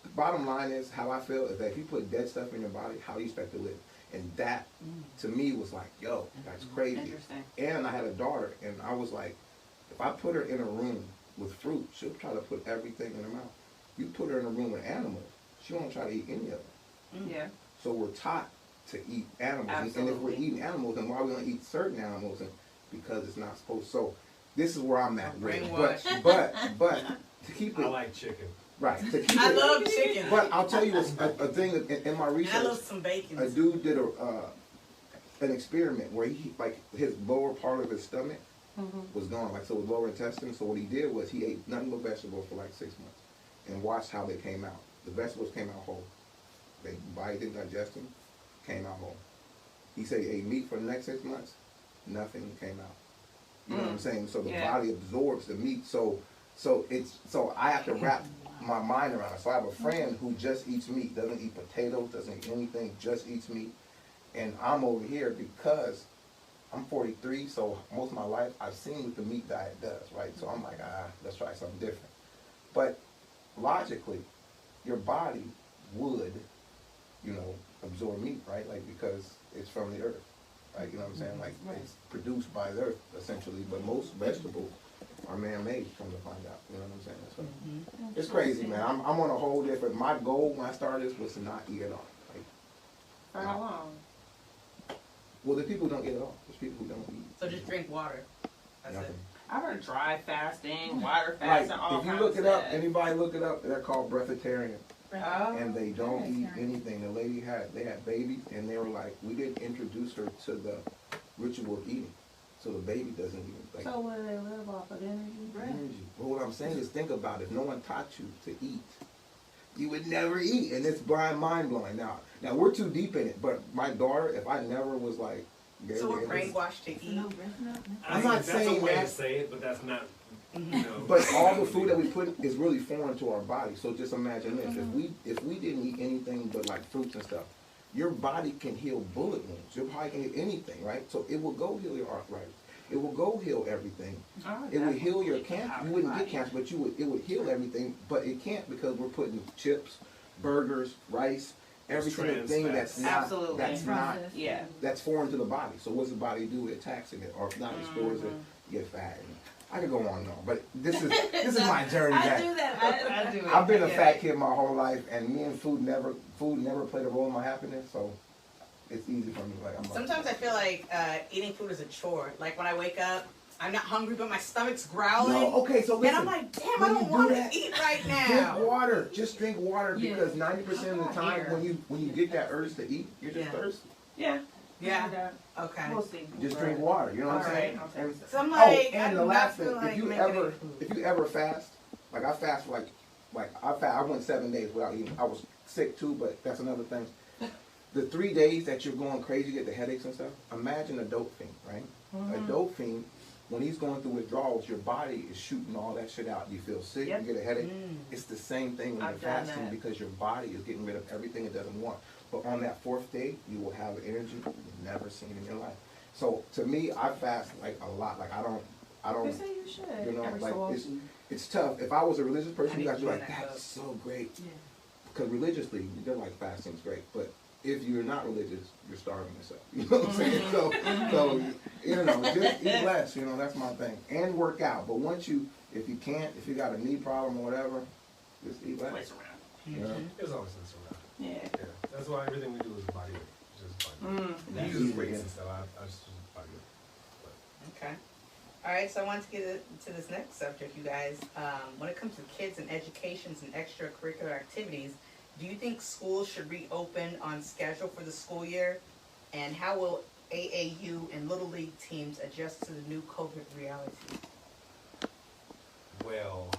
the bottom line is, how I feel is that if you put dead stuff in your body, how do you expect to live? And that, to me, was like, yo, that's crazy. Interesting. And I had a daughter, and I was like, if I put her in a room with fruit, she'll try to put everything in her mouth. You put her in a room with animals, she won't try to eat any of them. Yeah. So we're taught to eat animals. Absolutely. And if we're eating animals, then why are we going to eat certain animals? And because it's not supposed to. So this is where I'm at. But to keep it. I like chicken. Right. To keep I it, love chicken. But I'll tell you a thing in my research. And I love some bacon. A dude did an experiment where he, like, his lower part of his stomach was gone, like, so his lower intestine. So what he did was he ate nothing but vegetables for like 6 months and watched how they came out. The vegetables came out whole. The body didn't digest them, came out whole. He said he ate meat for the next 6 months, nothing came out. You know what I'm saying? So the body absorbs the meat. So I have to wrap my mind around it. So I have a friend who just eats meat, doesn't eat potatoes, doesn't eat anything, just eats meat. And I'm over here because I'm 43, so most of my life I've seen what the meat diet does, right? So I'm like, let's try something different. But logically, your body would, absorb meat, right? Like, because it's from the earth, right? You know what I'm saying? Like, it's produced by the earth, essentially. But most vegetables are man-made, come to find out. You know what I'm saying? So it's crazy, man. I'm on a whole different. My goal when I started this was to not eat at all. Like, for how long? Well, the people who don't eat at all. There's people who don't eat. So just drink water. That's Nothing. it. I heard dry fasting, water fasting, Like, all if you kinds look of it up, stuff. anybody look it up, they're called breatharian. Oh. And they don't eat anything. The lady they had babies, and they were like, we didn't introduce her to the ritual of eating. So the baby doesn't even, like, So what do they live off of energy? energy. But what I'm saying is, think about it. If no one taught you to eat, you would never eat. And it's mind-blowing. Now we're too deep in it, but my daughter, if I never was like, So we're brainwashed to eat. I'm not saying that's a way that. to say it, but that's not. But all the food that we put is really foreign to our body. So just imagine this: if we didn't eat anything but like fruits and stuff, your body can heal bullet wounds. Your body can heal anything, right? So it will go heal your arthritis. It will go heal everything. It will heal your cancer. You wouldn't get cancer, but it would heal everything. But it can't because we're putting chips, burgers, rice, every single thing that's not that's foreign to the body. So what's the body do? It attacks it, or if not, it stores it. You get fat. I could go on and on, but this is my journey. I do that. I do it. I've been a fat kid my whole life, and me and food never played a role in my happiness. So it's easy for me. Like Sometimes I feel like eating food is a chore. Like when I wake up, I'm not hungry, but my stomach's growling. No, okay, so listen. And I'm like, damn, I don't want to eat right now. Drink water. Just drink water because 90% of the time when you get that urge to eat, you're just thirsty. Yeah. Yeah. Okay. We'll see. Just drink water, you know what I'm saying? I'll take And- some. So I'm Oh, like, and I'm the not last thing, feeling like if you making ever, any food. if you ever fast, like I fast for I went 7 days without eating. I was sick too, but that's another thing. The 3 days that you're going crazy, get the headaches and stuff. Imagine a dope fiend, right? A dope fiend, when he's going through withdrawals, your body is shooting all that shit out. You feel sick, Yep. you get a headache. It's the same thing when I've you're done fasting that. because your body is getting rid of everything it doesn't want. But on that 4th day, you will have energy you've never seen in your life. So to me, I fast like a lot. Like I They don't, say you should. you know, every like so it's, often. it's tough. If I was a religious person, you I guys need be to like, do that. that's so great. Yeah. Because religiously, they're like fasting's great. But if you're not religious, you're starving yourself. You know what I'm saying? So you know, just eat less. You know, that's my thing. And work out. But once if you can't, if you got a knee problem or whatever, just eat less. Place around. You know? There's always this around. Yeah. Yeah. That's why everything we do is body weight. Just body weight. Mm. He uses weights and stuff. I just use body weight. Okay. All right, so I want to get to this next subject, you guys. When it comes to kids and educations and extracurricular activities, do you think schools should reopen on schedule for the school year? And how will AAU and Little League teams adjust to the new COVID reality? Well,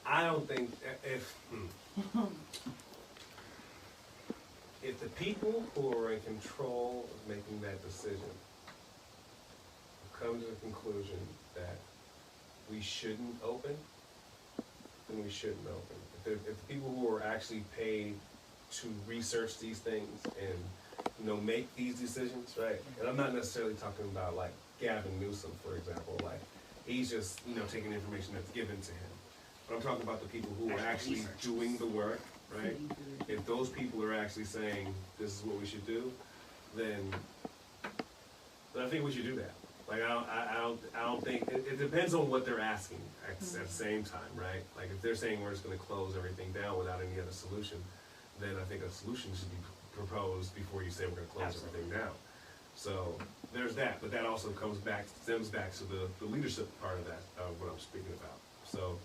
I don't think if the people who are in control of making that decision come to the conclusion that we shouldn't open, then we shouldn't open. If the people who are actually paid to research these things and make these decisions, right? And I'm not necessarily talking about like Gavin Newsom, for example, like he's just taking information that's given to him. But I'm talking about the people who are actually doing the work, right? If those people are actually saying this is what we should do, then I think we should do that. Like I don't think it depends on what they're asking at the same time, right? Like if they're saying we're just going to close everything down without any other solution, then I think a solution should be proposed before you say we're going to close everything down. So there's that, but that also stems back to the leadership part of that of what I'm speaking about. So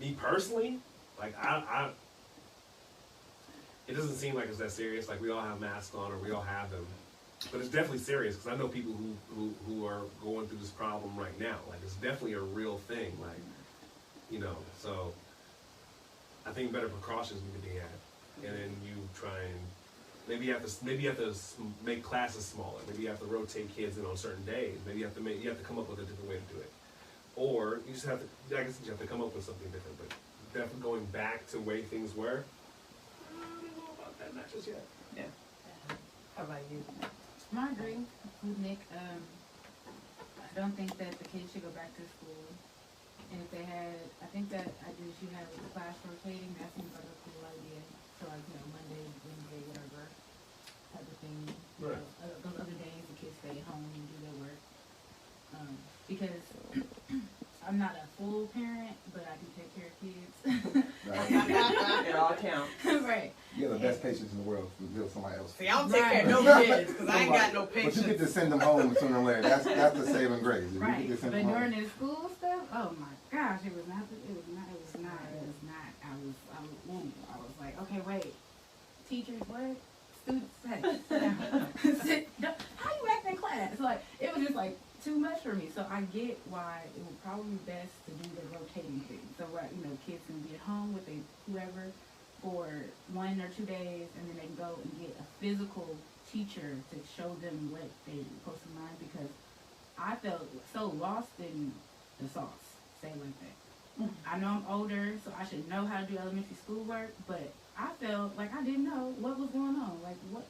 me personally, like it doesn't seem like it's that serious. Like we all have masks on or we all have them. But it's definitely serious because I know people who are going through this problem right now. Like it's definitely a real thing. Like, so I think better precautions need to be had, and then you try and maybe you have to make classes smaller. Maybe you have to rotate kids in on certain days. Maybe you have to come up with a different way to do it, or you just have to. I guess you have to come up with something different. But definitely going back to the way things were. I don't know about that. Not just yet. Yeah. How about you? I agree with Nick. I don't think that the kids should go back to school. And if they I think that idea you have with the class rotating, that seems like a cool idea. So like, Monday, Wednesday, whatever type of thing. Right. Those other days the kids stay home and do their work. Because I'm not a full parent, but I do take care of kids. Right. It all counts. Right. You have the best patience in the world to deal with somebody else. See, I don't take care of no kids because I ain't got no But you patience. get to send them home sooner or later. That's the saving grace. If you Right, get to but send them home. during the school stuff, oh my gosh, it was not. I was like, okay, wait, teachers, what? Students, hey, sit down. How you act in class? Like, it was just like too much for me. So I get why it would probably be best to do the rotating thing. So kids can be at home with whoever for 1 or 2 days, and then they can go and get a physical teacher to show them what they're supposed to learn, because I felt so lost in the sauce, say it like that. I know I'm older, so I should know how to do elementary school work, but I felt like I didn't know what was going on. Like, what?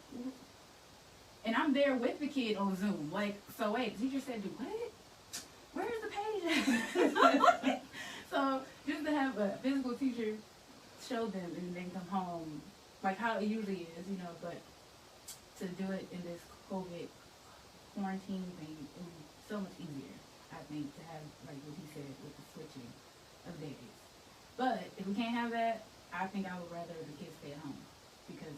And I'm there with the kid on Zoom. Like, so wait, the teacher said, do what? Where's the page? So just to have a physical teacher show them and then come home, like how it usually is, but to do it in this COVID quarantine thing, it was so much easier, I think, to have, like what he said, with the switching of days. But if we can't have that, I think I would rather the kids stay at home, because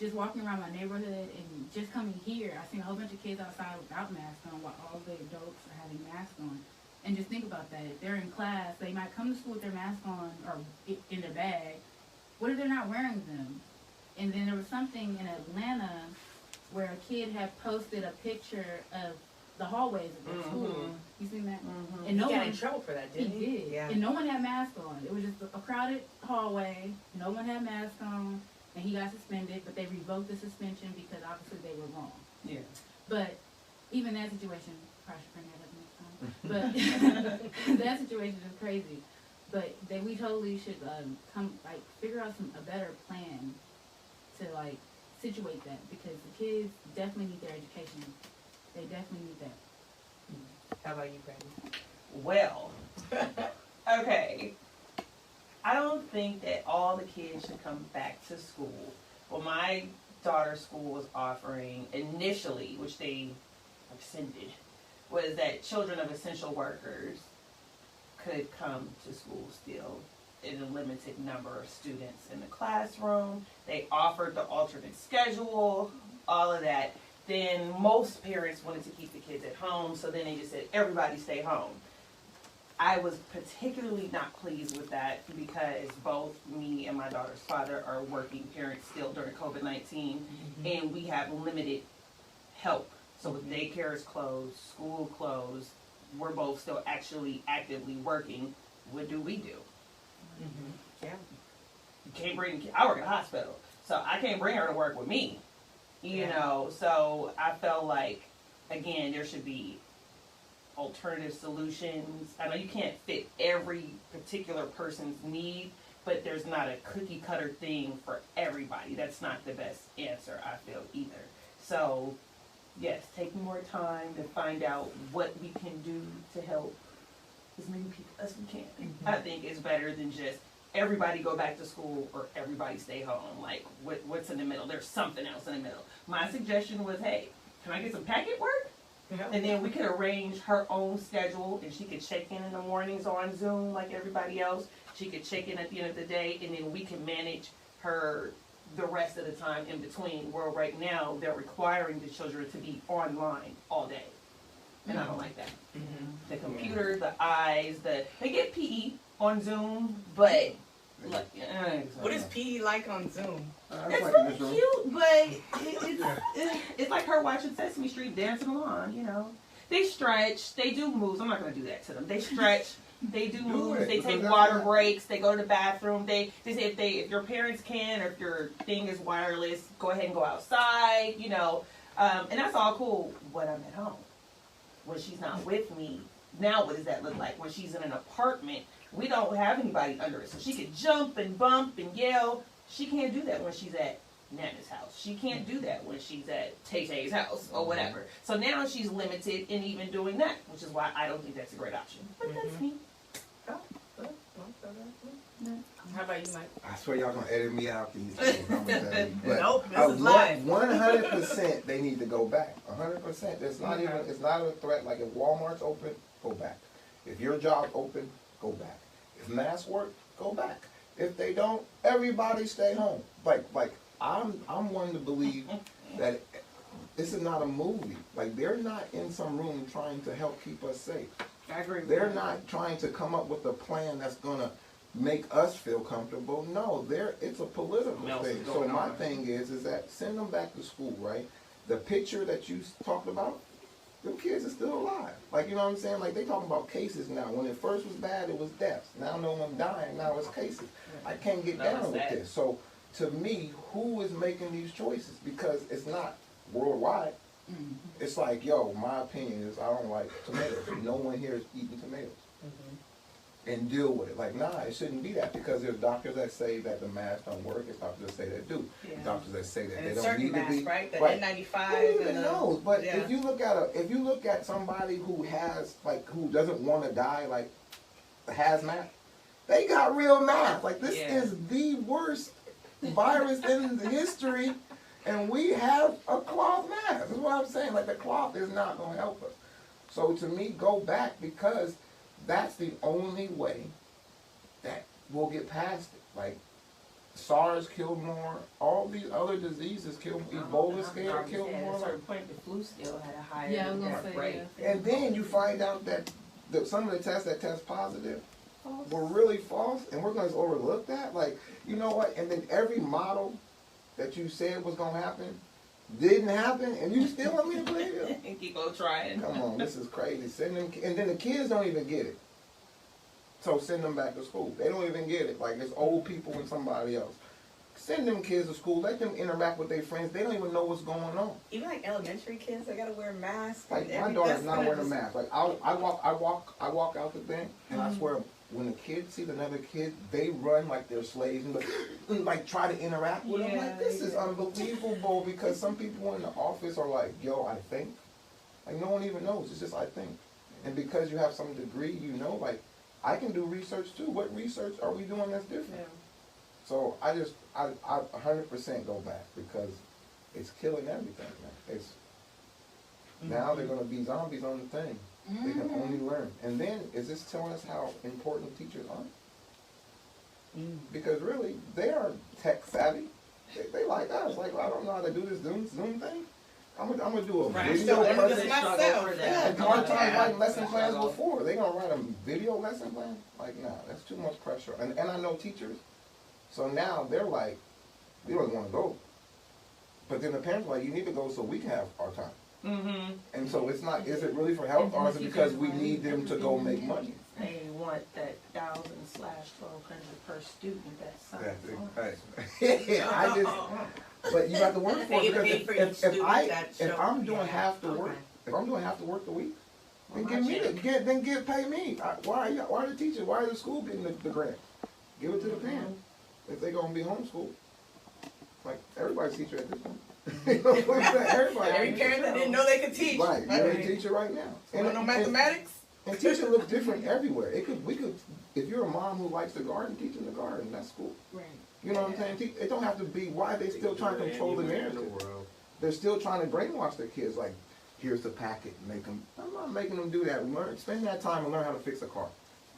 just walking around my neighborhood and just coming here, I seen a whole bunch of kids outside without masks on while all the adults are having masks on. And just think about that. If they're in class, they might come to school with their mask on or in their bag. What if they're not wearing them? And then there was something in Atlanta where a kid had posted a picture of the hallways of the school. You seen that? And no He got one in trouble for that, he didn't he? did. Yeah. And no one had masks on. It was just a crowded hallway. No one had masks on. And he got suspended, but they revoked the suspension because obviously they were wrong. Yeah. But even that situation, probably should bring that up next time. But that situation is crazy. But we totally should figure out a better plan to situate that, because the kids definitely need their education. They definitely need that. How about you, Brandy? Well, okay. I don't think that all the kids should come back to school. Well, my daughter's school was offering initially, which they rescinded, was that children of essential workers could come to school still in a limited number of students in the classroom. They offered the alternate schedule, all of that. Then most parents wanted to keep the kids at home, so then they just said, everybody stay home. I was particularly not pleased with that because both me and my daughter's father are working parents still during COVID-19, and we have limited help. So with daycare is closed, school closed, we're both still actually actively working. What do we do? Yeah. You can't bring, I work at a hospital, so I can't bring her to work with me. You know, so I felt like, again, there should be alternative solutions. I know you can't fit every particular person's need, but there's not a cookie cutter thing for everybody. That's not the best answer, I feel, either. So, yes, take more time to find out what we can do to help as many people as we can. I think it's better than just everybody go back to school or everybody stay home. Like, what's in the middle? There's something else in the middle. My suggestion was, hey, can I get some packet work? And then we could arrange her own schedule, and she could check in the mornings on Zoom like everybody else. She could check in at the end of the day, and then we can manage her the rest of the time in between, where right now they're requiring the children to be online all day. And I don't like that. The computer, the eyes, they get PE on Zoom, but like, What is PE like on Zoom? it's really cute, but it's like her watching Sesame Street dancing along, you know. They stretch, they do moves. I'm not going to do that to them. They stretch, they do moves, they take water breaks, they go to the bathroom. They say if your parents can, or if your thing is wireless, go ahead and go outside, you know. And that's all cool when I'm at home. When she's not with me, now what does that look like? When she's in an apartment, we don't have anybody under it. So she could jump and bump and yell. She can't do that when she's at Nana's house. She can't do that when she's at Tay-Tay's house or whatever. So now she's limited in even doing that, which is why I don't think that's a great option. But that's me. How about you, Mike? I swear y'all gonna edit me out these days. I'm gonna tell you. But Nope, this is live. 100% they need to go back. 100%. It's not even. It's not a threat. Like if Walmart's open, go back. If your job's open, go back. If masks work, go back. If they don't, everybody stay home. Like I'm one to believe that this is not a movie. Like they're not in some room trying to help keep us safe. I agree with They're you. not trying to come up with a plan that's gonna make us feel comfortable. No, it's a political thing. So my thing is that send them back to school, right? The picture that you talked about, them kids are still alive. Like, you know what I'm saying? Like, they talking about cases now. When it first was bad, it was deaths. Now no one dying, now it's cases. I can't get down with this. So, to me, who is making these choices? Because it's not worldwide. It's like, yo, my opinion is I don't like tomatoes. No one here is eating tomatoes. And deal with it. Like, nah, it shouldn't be that, because there's doctors that say that the masks don't work. There's doctors that say they do. Doctors that say that And they don't certain need masks, to be. right? The Right. N95 Who even and knows? But if you look at somebody who has, like, who doesn't want to die, like hazmat, they got real masks. Like, this is the worst virus in the history, and we have a cloth mask. That's what I'm saying. Like, the cloth is not going to help us. So to me, go back, because that's the only way that we'll get past it. Like, SARS killed more. All these other diseases killed. Ebola scare killed At a more. certain point, the flu still had a higher Yeah, I was gonna death say, rate. And then you find out that some of the tests that test positive were really false, and we're going to overlook that. Like, you know what? And then every model that you said was gonna happen didn't happen, and you still want me to believe you? And keep on trying. Come on, this is crazy. Send them, and then the kids don't even get it. So send them back to school. They don't even get it. Like it's old people and somebody else. Send them kids to school. Let them interact with their friends. They don't even know what's going on. Even like elementary kids, they gotta wear masks. Like my daughter's not wearing a mask. Like I walk out the thing, and I swear, when the kids see another kid, they run like they're slaves and like try to interact with them. Like this is unbelievable because some people in the office are like, yo, I think. Like no one even knows. It's just I think. And because you have some degree, you know, like I can do research too. What research are we doing that's different? Yeah. So I 100% go back because it's killing everything, man. It's now they're gonna be zombies on the thing. They can only learn. And then is this telling us how important teachers are? Because really, they are tech savvy. They like us. Like I don't know how to do this Zoom thing. I'm gonna do a video learning lesson. myself. Yeah, hard time writing lesson plans before. They gonna write a video lesson plan? Like nah, that's too much pressure. And I know teachers. So now they're like, they don't want to go. But then the parents are like, you need to go so we can have our time. Mm-hmm. And so it's not, is it really for health or is it because we need them to go make money? They want that 1,000/1,200 per student. Yeah, I just, but you got to work for it because if I'm doing half the work, if I'm doing half the work the week, then pay me. Why are the teachers, why are the school getting the grant? Give it to the parents. If they're gonna be homeschooled, like everybody's teacher at this point. You know what I'm saying? Every parent that didn't know they could teach. Right, you're a teacher right now. And no mathematics. And teaching looks different everywhere. We could, if you're a mom who likes the garden, teach in the garden. That's cool. Right. You know what I'm saying? It don't have to be. Why are they still trying to control the narrative? They're still trying to brainwash their kids. Like, here's the packet. Make them. I'm not making them do that. Spend that time and learn how to fix a car.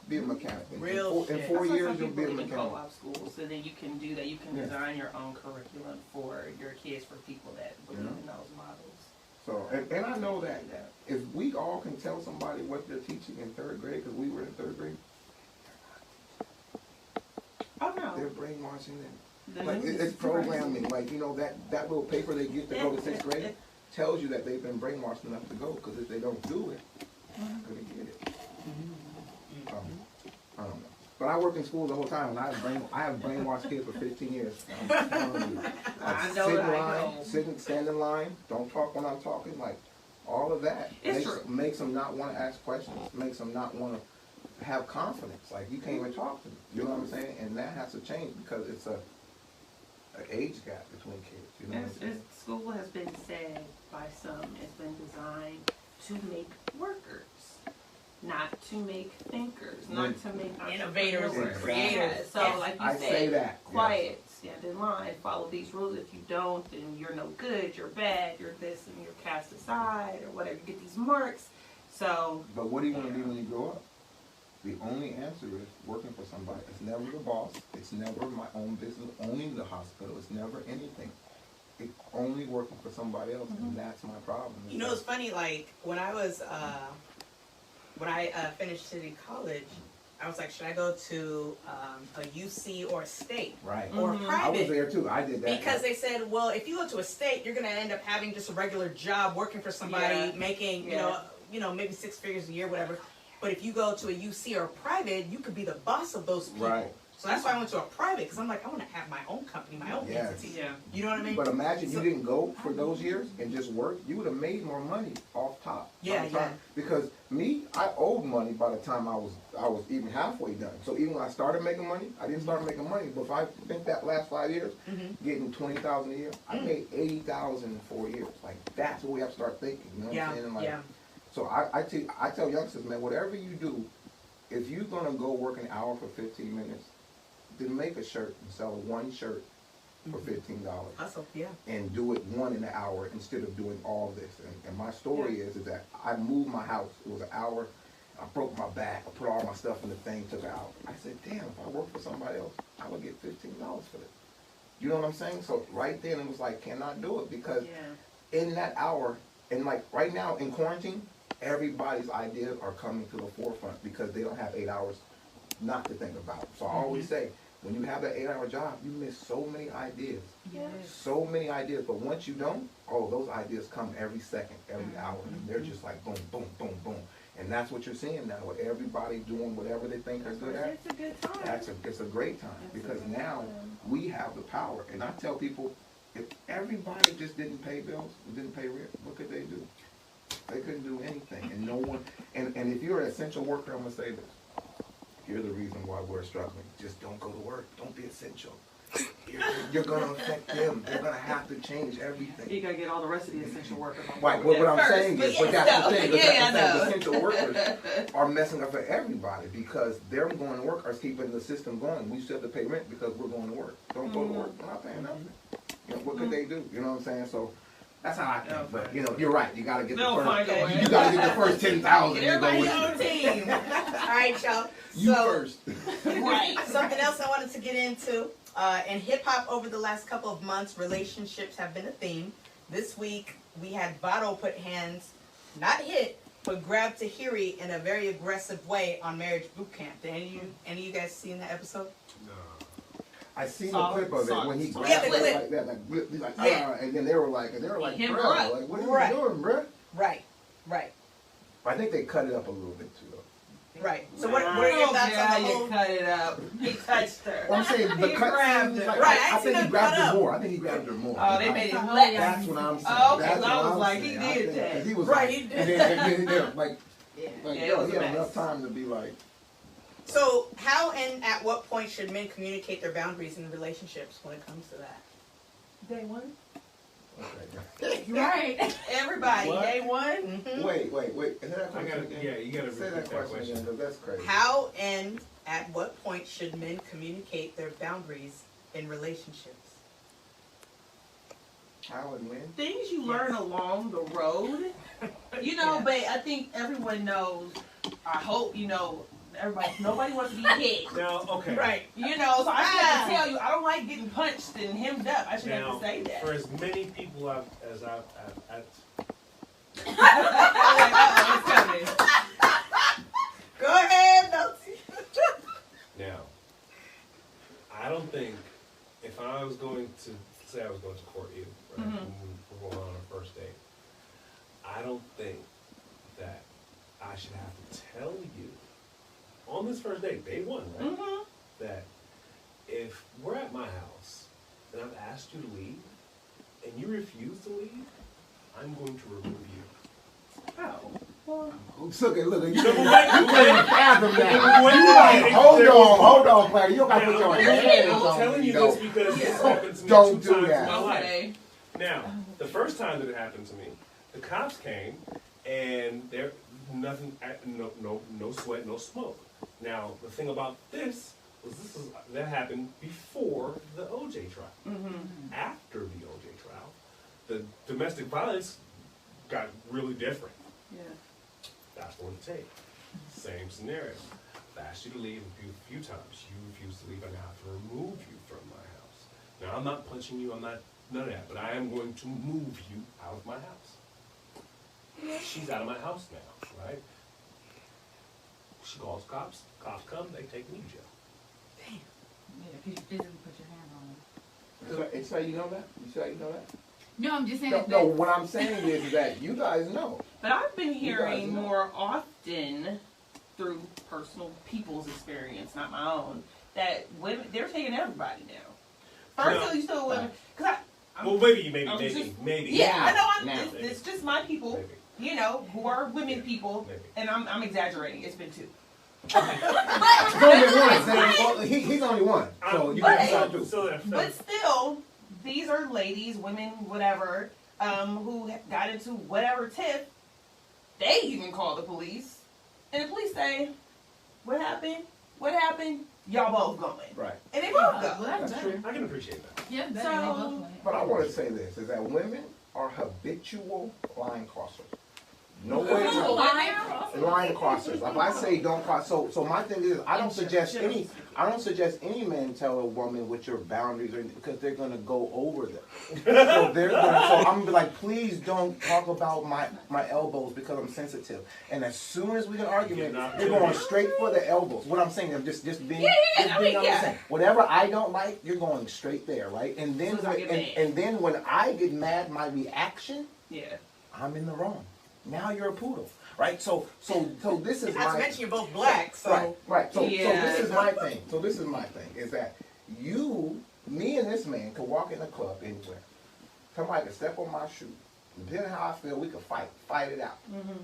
Be a mechanic. In 4 years, you'll be a mechanic. Co-op schools, so then you can do that. You can design your own curriculum for your kids, for people that believe in those models. So, and I know that if we all can tell somebody what they're teaching in 3rd grade, because we were in 3rd grade, oh no, they're brainwashing them. Like it's programming. Like you know that little paper they get to go to 6th grade tells you that they've been brainwashed enough to go. Because if they don't do it, they're not gonna get it. I don't know. But I work in schools the whole time, and I have brainwashed kids for 15 years. I know. Stand in line, don't talk when I'm talking, like all of that makes them not want to ask questions, makes them not want to have confidence. Like you can't even talk to them. You know what I'm saying? And that has to change because it's an age gap between kids. You know what I'm saying? School has been said by some, it's been designed to make workers. Not to make thinkers, not to make innovators and creators. So, like you said, quiet, stand in line, follow these rules. If you don't, then you're no good, you're bad, you're this, and you're cast aside, or whatever. You get these marks. So. But what do you want to be when you grow up? The only answer is working for somebody. It's never the boss. It's never my own business, owning the hospital. It's never anything. It's only working for somebody else, and that's my problem. You know, it's funny. Like when I was. When I finished City College, I was like, should I go to a UC or a state? Right. Or private? I was there too. I did that. Because they said, well, if you go to a state, you're going to end up having just a regular job working for somebody, making, you know, maybe 6 figures a year, whatever. But if you go to a UC or a private, you could be the boss of those people. Right. So that's why I went to a private, because I'm like, I want to have my own company, my own entity. Yeah. You know what I mean? But imagine you didn't go for those years and just work. You would have made more money off top. Because me, I owed money by the time I was even halfway done. So even when I started making money, I didn't start making money. But if I spent that last 5 years getting $20,000 a year, I made $80,000 in 4 years. Like that's what we have to start thinking. You know what I'm saying? Like, so I tell youngsters, man, whatever you do, if you're gonna go work an hour for 15 minutes. Then make a shirt and sell one shirt for $15. Awesome, and do it one in an hour instead of doing all this. And my story is that I moved my house. It was an hour. I broke my back. I put all my stuff in the thing, took it out. I said, damn, if I work for somebody else, I would get $15 for this. You know what I'm saying? So right then it was like, cannot do it because in that hour, and like right now in quarantine, everybody's ideas are coming to the forefront because they don't have 8 hours not to think about. So I always say, when you have that 8-hour job, you miss so many ideas. Yes. So many ideas, but once you don't, those ideas come every second, every hour, and they're just like boom, boom, boom, boom. And that's what you're seeing now with everybody doing whatever they think they're good at. It's a good time. It's a great time because now we have the power. And I tell people, if everybody just didn't pay bills, didn't pay rent, what could they do? They couldn't do anything. And no one, and if you're an essential worker, I'm gonna say this. You're the reason why we're struggling. Just don't go to work. Don't be essential. You're going to affect them. They're going to have to change everything. You gotta get all the rest of the essential workers. Right. What I'm saying is, but that's the thing. Yeah, Essential workers are messing up for everybody because them going to work are keeping the system going. We still have to pay rent because we're going to work. Don't go to work. We're not paying nothing. You know, what could they do? You know what I'm saying? So that's how I think. But you know, you're right. You got to get the first. You got to get the first 10,000. Everybody on the team. All right, y'all. You first. Right. Something else I wanted to get into. In hip-hop over the last couple of months, relationships have been a theme. This week, we had Vado put hands, not hit, but grab Tahiri in a very aggressive way on Marriage Boot Camp. Did any of you guys seen that episode? No. I seen the clip of it when he grabbed Yeah, the her clip. like that, like Yeah. and then they were like, Him bro, her up. like, what are Right. you doing, bro? Right. Right. I think they cut it up a little bit too, though. Right. So what are your thoughts on the whole? Cut it up. He touched her. Well, I'm saying the He cut grabbed scenes, her. like, Right, I I think seen he it grabbed cut her up. more. I think he grabbed her more. Oh, they made it Oh, less. yeah. That's what I'm saying. Oh, okay, That's so I what was I'm like, saying. he I did think- that. 'cause he was Right, like, he did. and then, like, Yeah. Yeah, it was he a had mess. enough time to be like, So how and at what point should men communicate their boundaries in relationships when it comes to that? Day one. okay. Right. Everybody, What? day one. Mm-hmm. Wait. Is that a I question gotta, again? yeah, you gotta Say repeat that question again, 'cause that's crazy. How and at what point should men communicate their boundaries in relationships? How and when? Things you learn along the road. You know, but I think everyone knows. I hope you know. Nobody wants to be hit. Now, okay. Right. You know, so I have to tell you, I don't like getting punched and hemmed up. I should have Now, to say that. for as many people as I've Oh, it's coming. Go ahead, Dulcie. now, I don't think if I was going to say I was going to court you, right, Mhm. when we're going on our first date, I don't think that I should have to tell you on this first date, day one, right, Mm-hmm. that if we're at my house and I've asked you to leave and you refuse to leave, I'm going to remove you. Oh. Look, you No, couldn't but wait, fathom that. Wait, You like, wait, hold on, player. You gotta put your hands I'm on telling me, you though. this because this happened to me Don't 2 do times that. in my life. Okay. Now, the first time that it happened to me, the cops came and there nothing, no sweat, no smoke. Now, the thing about this was that happened before the OJ trial. Mm-hmm. After the OJ trial, the domestic violence got really different. Yeah. That's on the tape. Same scenario. I've asked you to leave a few times. You refuse to leave, and I have to remove you from my house. Now, I'm not punching you. I'm not none of that. But I am going to move you out of my house. She's out of my house now, right? She calls cops. Cops come. They take me to jail. Yeah, because you physically put your hand on it. So you know that? You say you know that? No, I'm just saying No, that. no, what I'm saying is that you guys know. But I've been hearing know. more often through personal people's experience, not my own, that women, they're taking everybody now. First, No. you still women, because Well, maybe, I'm just- maybe. yeah, I know, Now. it's just my people, Maybe. you know, who are women people, Maybe. and I'm exaggerating, it's been 2. He's only one. He's only one. So you But- can decide too. So But still, these are ladies, women, whatever, who got into whatever tiff. They even call the police, and the police say, "What happened? What happened? Y'all both going." Right. And they Well, both go. that's That's better. true. I can appreciate that. Yeah, better. So- They both went. But I want to say this, is that women are habitual line crossers. No way. Line. Line crossers. If I say don't cross, so my thing is, I don't suggest any man tell a woman what your boundaries are because they're gonna go over them. So I'm gonna be like, please don't talk about my elbows because I'm sensitive. And as soon as we get an argument, you're going straight for the elbows. What I'm saying, I'm just being honest. Whatever I don't like, you're going straight there, right? And then and then when I get mad, my reaction, I'm in the wrong. Now you're a poodle. Right, so this is Not to mention you're both black, so right. So this is my thing. So this is my thing is that me and this man could walk in the club anywhere. Somebody could step on my shoe. Depending on how I feel, we could fight it out. Mm-hmm.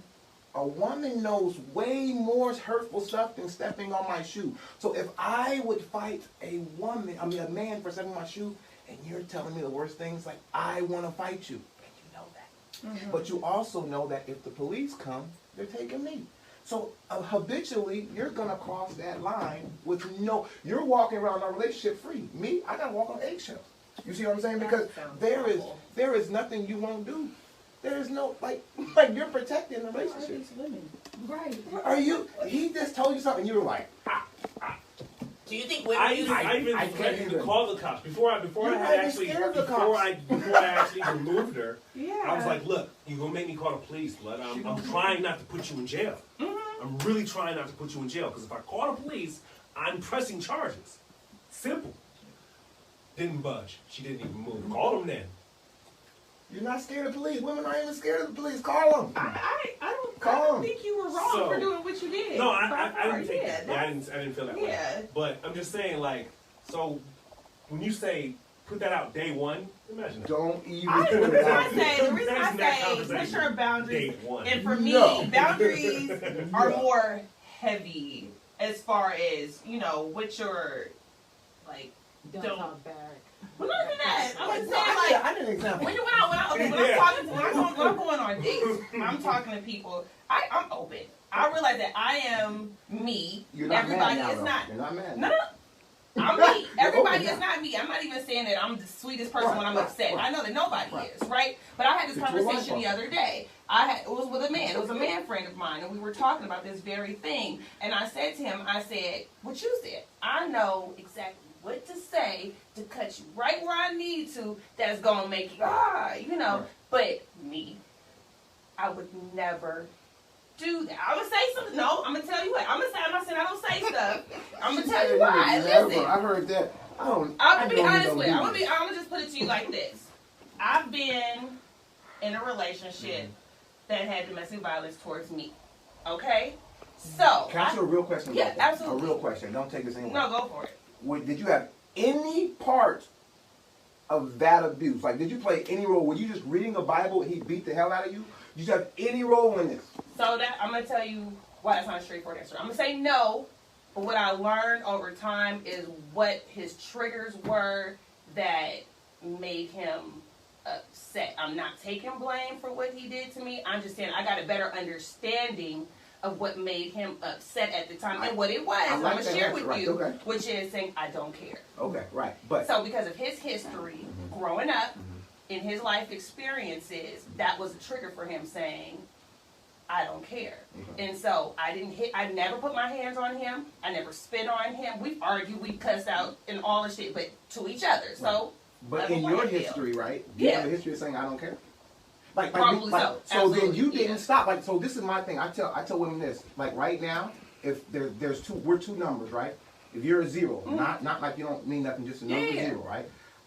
A woman knows way more hurtful stuff than stepping on my shoe. So if I would fight a man for stepping on my shoe, and you're telling me the worst things, like I want to fight you, and you know that. Mm-hmm. But you also know that if the police come, they're taking me. So habitually, you're gonna cross that line with you're walking around our relationship free. Me, I gotta walk on eggshells. You see what I'm saying? Because there is nothing you won't do. There is no like you're protecting the relationship. Right. Are you? He just told you something. You were like, Do you think women I even threatened to call the cops before I actually removed her. Yeah. I was like, look, you're gonna make me call the police, blood. I'm trying not to put you in jail. Mm-hmm. I'm really trying not to put you in jail because if I call the police, I'm pressing charges. Simple. Didn't budge. She didn't even move. Call them then. You're not scared of police. Women aren't even scared of the police. Call them. I don't think you were wrong for doing what you did. No, I didn't think that. Yeah, I didn't feel that way. But I'm just saying, like, so when you say put that out day one, imagine that. Don't even The put it out. reason I say push your boundaries, and for me, boundaries are more heavy as far as what you're like. Don't talk back. Well, not even that. I'm just saying, I need an example. when I'm going on dates, I'm talking to people. I'm open. I realize that I am me. You're not Everybody mad now, is though. not. You're not mad. No. I'm me. Everybody is not me. I'm not even saying that I'm the sweetest person when I'm upset. I know that nobody is, right? But I had this conversation the other day. It was with a man. It was a man friend of mine, and we were talking about this very thing. And I said to him, what you said. I know exactly what to say to cut you right where I need to that's going to make you, But me, I would never do that. I'm going to say something. No, I'm going to tell you what. I'm not saying I don't say stuff. I'm going to tell you why. Listen. I heard that. I'm going to be honest with you. I'm going to just put it to you like this. I've been in a relationship that had domestic violence towards me. Okay? So. Can I ask you a real question? Yeah, absolutely. A real question. Don't take this anywhere. No, go for it. Did you have any part of that abuse? Like, did you play any role? Were you just reading a Bible and he beat the hell out of you? Did you have any role in this? So that I'm going to tell you why that's not a straightforward answer. I'm going to say no, but what I learned over time is what his triggers were that made him upset. I'm not taking blame for what he did to me. I'm just saying I got a better understanding of what made him upset at the time and what it was. I'm going to share with you, which is saying I don't care. Okay, right. But so because of his history, growing up, in his life experiences, that was a trigger for him saying, I don't care. And so I never put my hands on him. I never spit on him. We've argued, we've cussed out and all the shit, but to each other. So, but in your history, right? You have a history of saying I don't care. Probably so. So then you didn't stop. Like, so this is my thing. I tell women this. Like right now, if we're two numbers, right? If you're a zero, not like you don't mean nothing, just a number zero, right?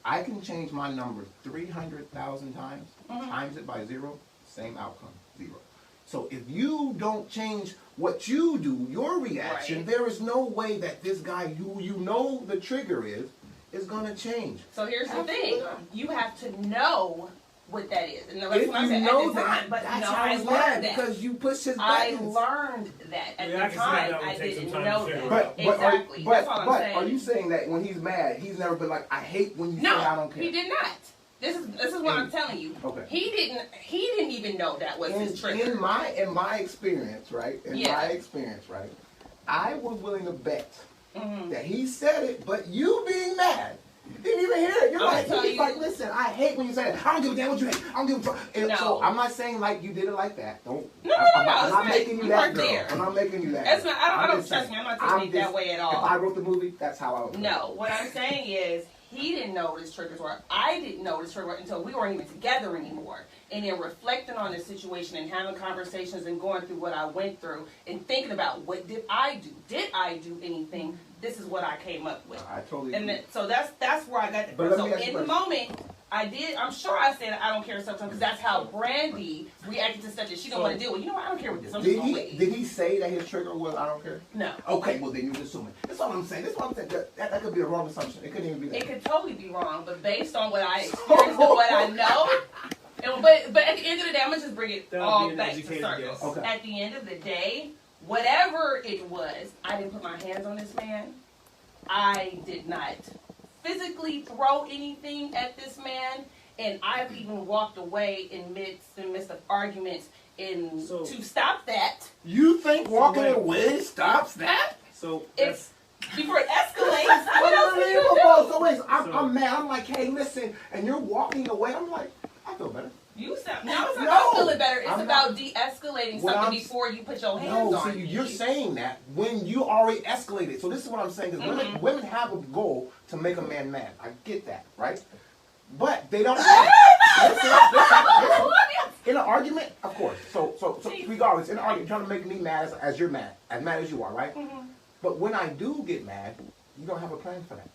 I can change my number 300,000 times, times it by zero, same outcome, zero. So if you don't change what you do, your reaction, there is no way that this guy who you know the trigger is gonna change. So here's the thing: you have to know what that is. And if you know that, but that's how I learned that because you pushed his buttons. I learned that at the time. I didn't know that. But exactly. But are you saying that when he's mad, he's never been like, I hate when you say I don't care? No, he did not. This is what I'm telling you. Okay. He didn't even know that was his trigger. In my experience, right? I was willing to bet that he said it, but you being mad Didn't even hear it. You're I'm like, gonna tell he's like, listen, I hate when you say that. I don't give a damn what you hate. I don't give a fuck. And No. so I'm not saying like you did it like that. Don't. No, I'm it's not not. making you You that weren't girl. there. I'm not making you that. That's girl. not, I don't just trust saying, me. I'm not taking it that way at all. If I wrote the movie, that's how I would. No, what I'm saying is he didn't know what his triggers were. I didn't know what his triggers were until we weren't even together anymore. And then reflecting on the situation and having conversations and going through what I went through and thinking about what did I do? Did I do anything? This is what I came up with. I totally And agree. then, so that's where I got the. But let So me ask you in a the question. moment, I did. I'm sure I said I don't care sometimes because that's how Brandy reacted to stuff that she don't want to deal with. You know what? I don't care with this. I'm just gonna wait. Did he say that his trigger was I don't care? No. Okay, well then you're assuming. That's all I'm saying. That's what I'm saying. That could be a wrong assumption. It couldn't even be that. It could totally be wrong, but based on what I experienced and what I know, and, but at the end of the day, I'm gonna just bring it That would all be an back to educated circle. guess. Okay. At the end of the day, whatever it was, I didn't put my hands on this man. I did not physically throw anything at this man, and I've even walked away in midst of arguments to stop that. You think walking wait. away stops that? So It's before it escalates. What else can you do? So wait, I'm mad. I'm like, hey, listen, and you're walking away. I'm like, I feel better. You sound now it's not No, about feeling better. It's I'm about not. de-escalating What something I'm- before you put your hands No, on see, me. you're saying that when you already escalated. So this is what I'm saying, because women have a goal to make a man mad. I get that, right? But they don't. Listen, in an argument, of course. So regardless, in an argument, you're trying to make me mad as you're mad as you are, right? But when I do get mad, you don't have a plan for that.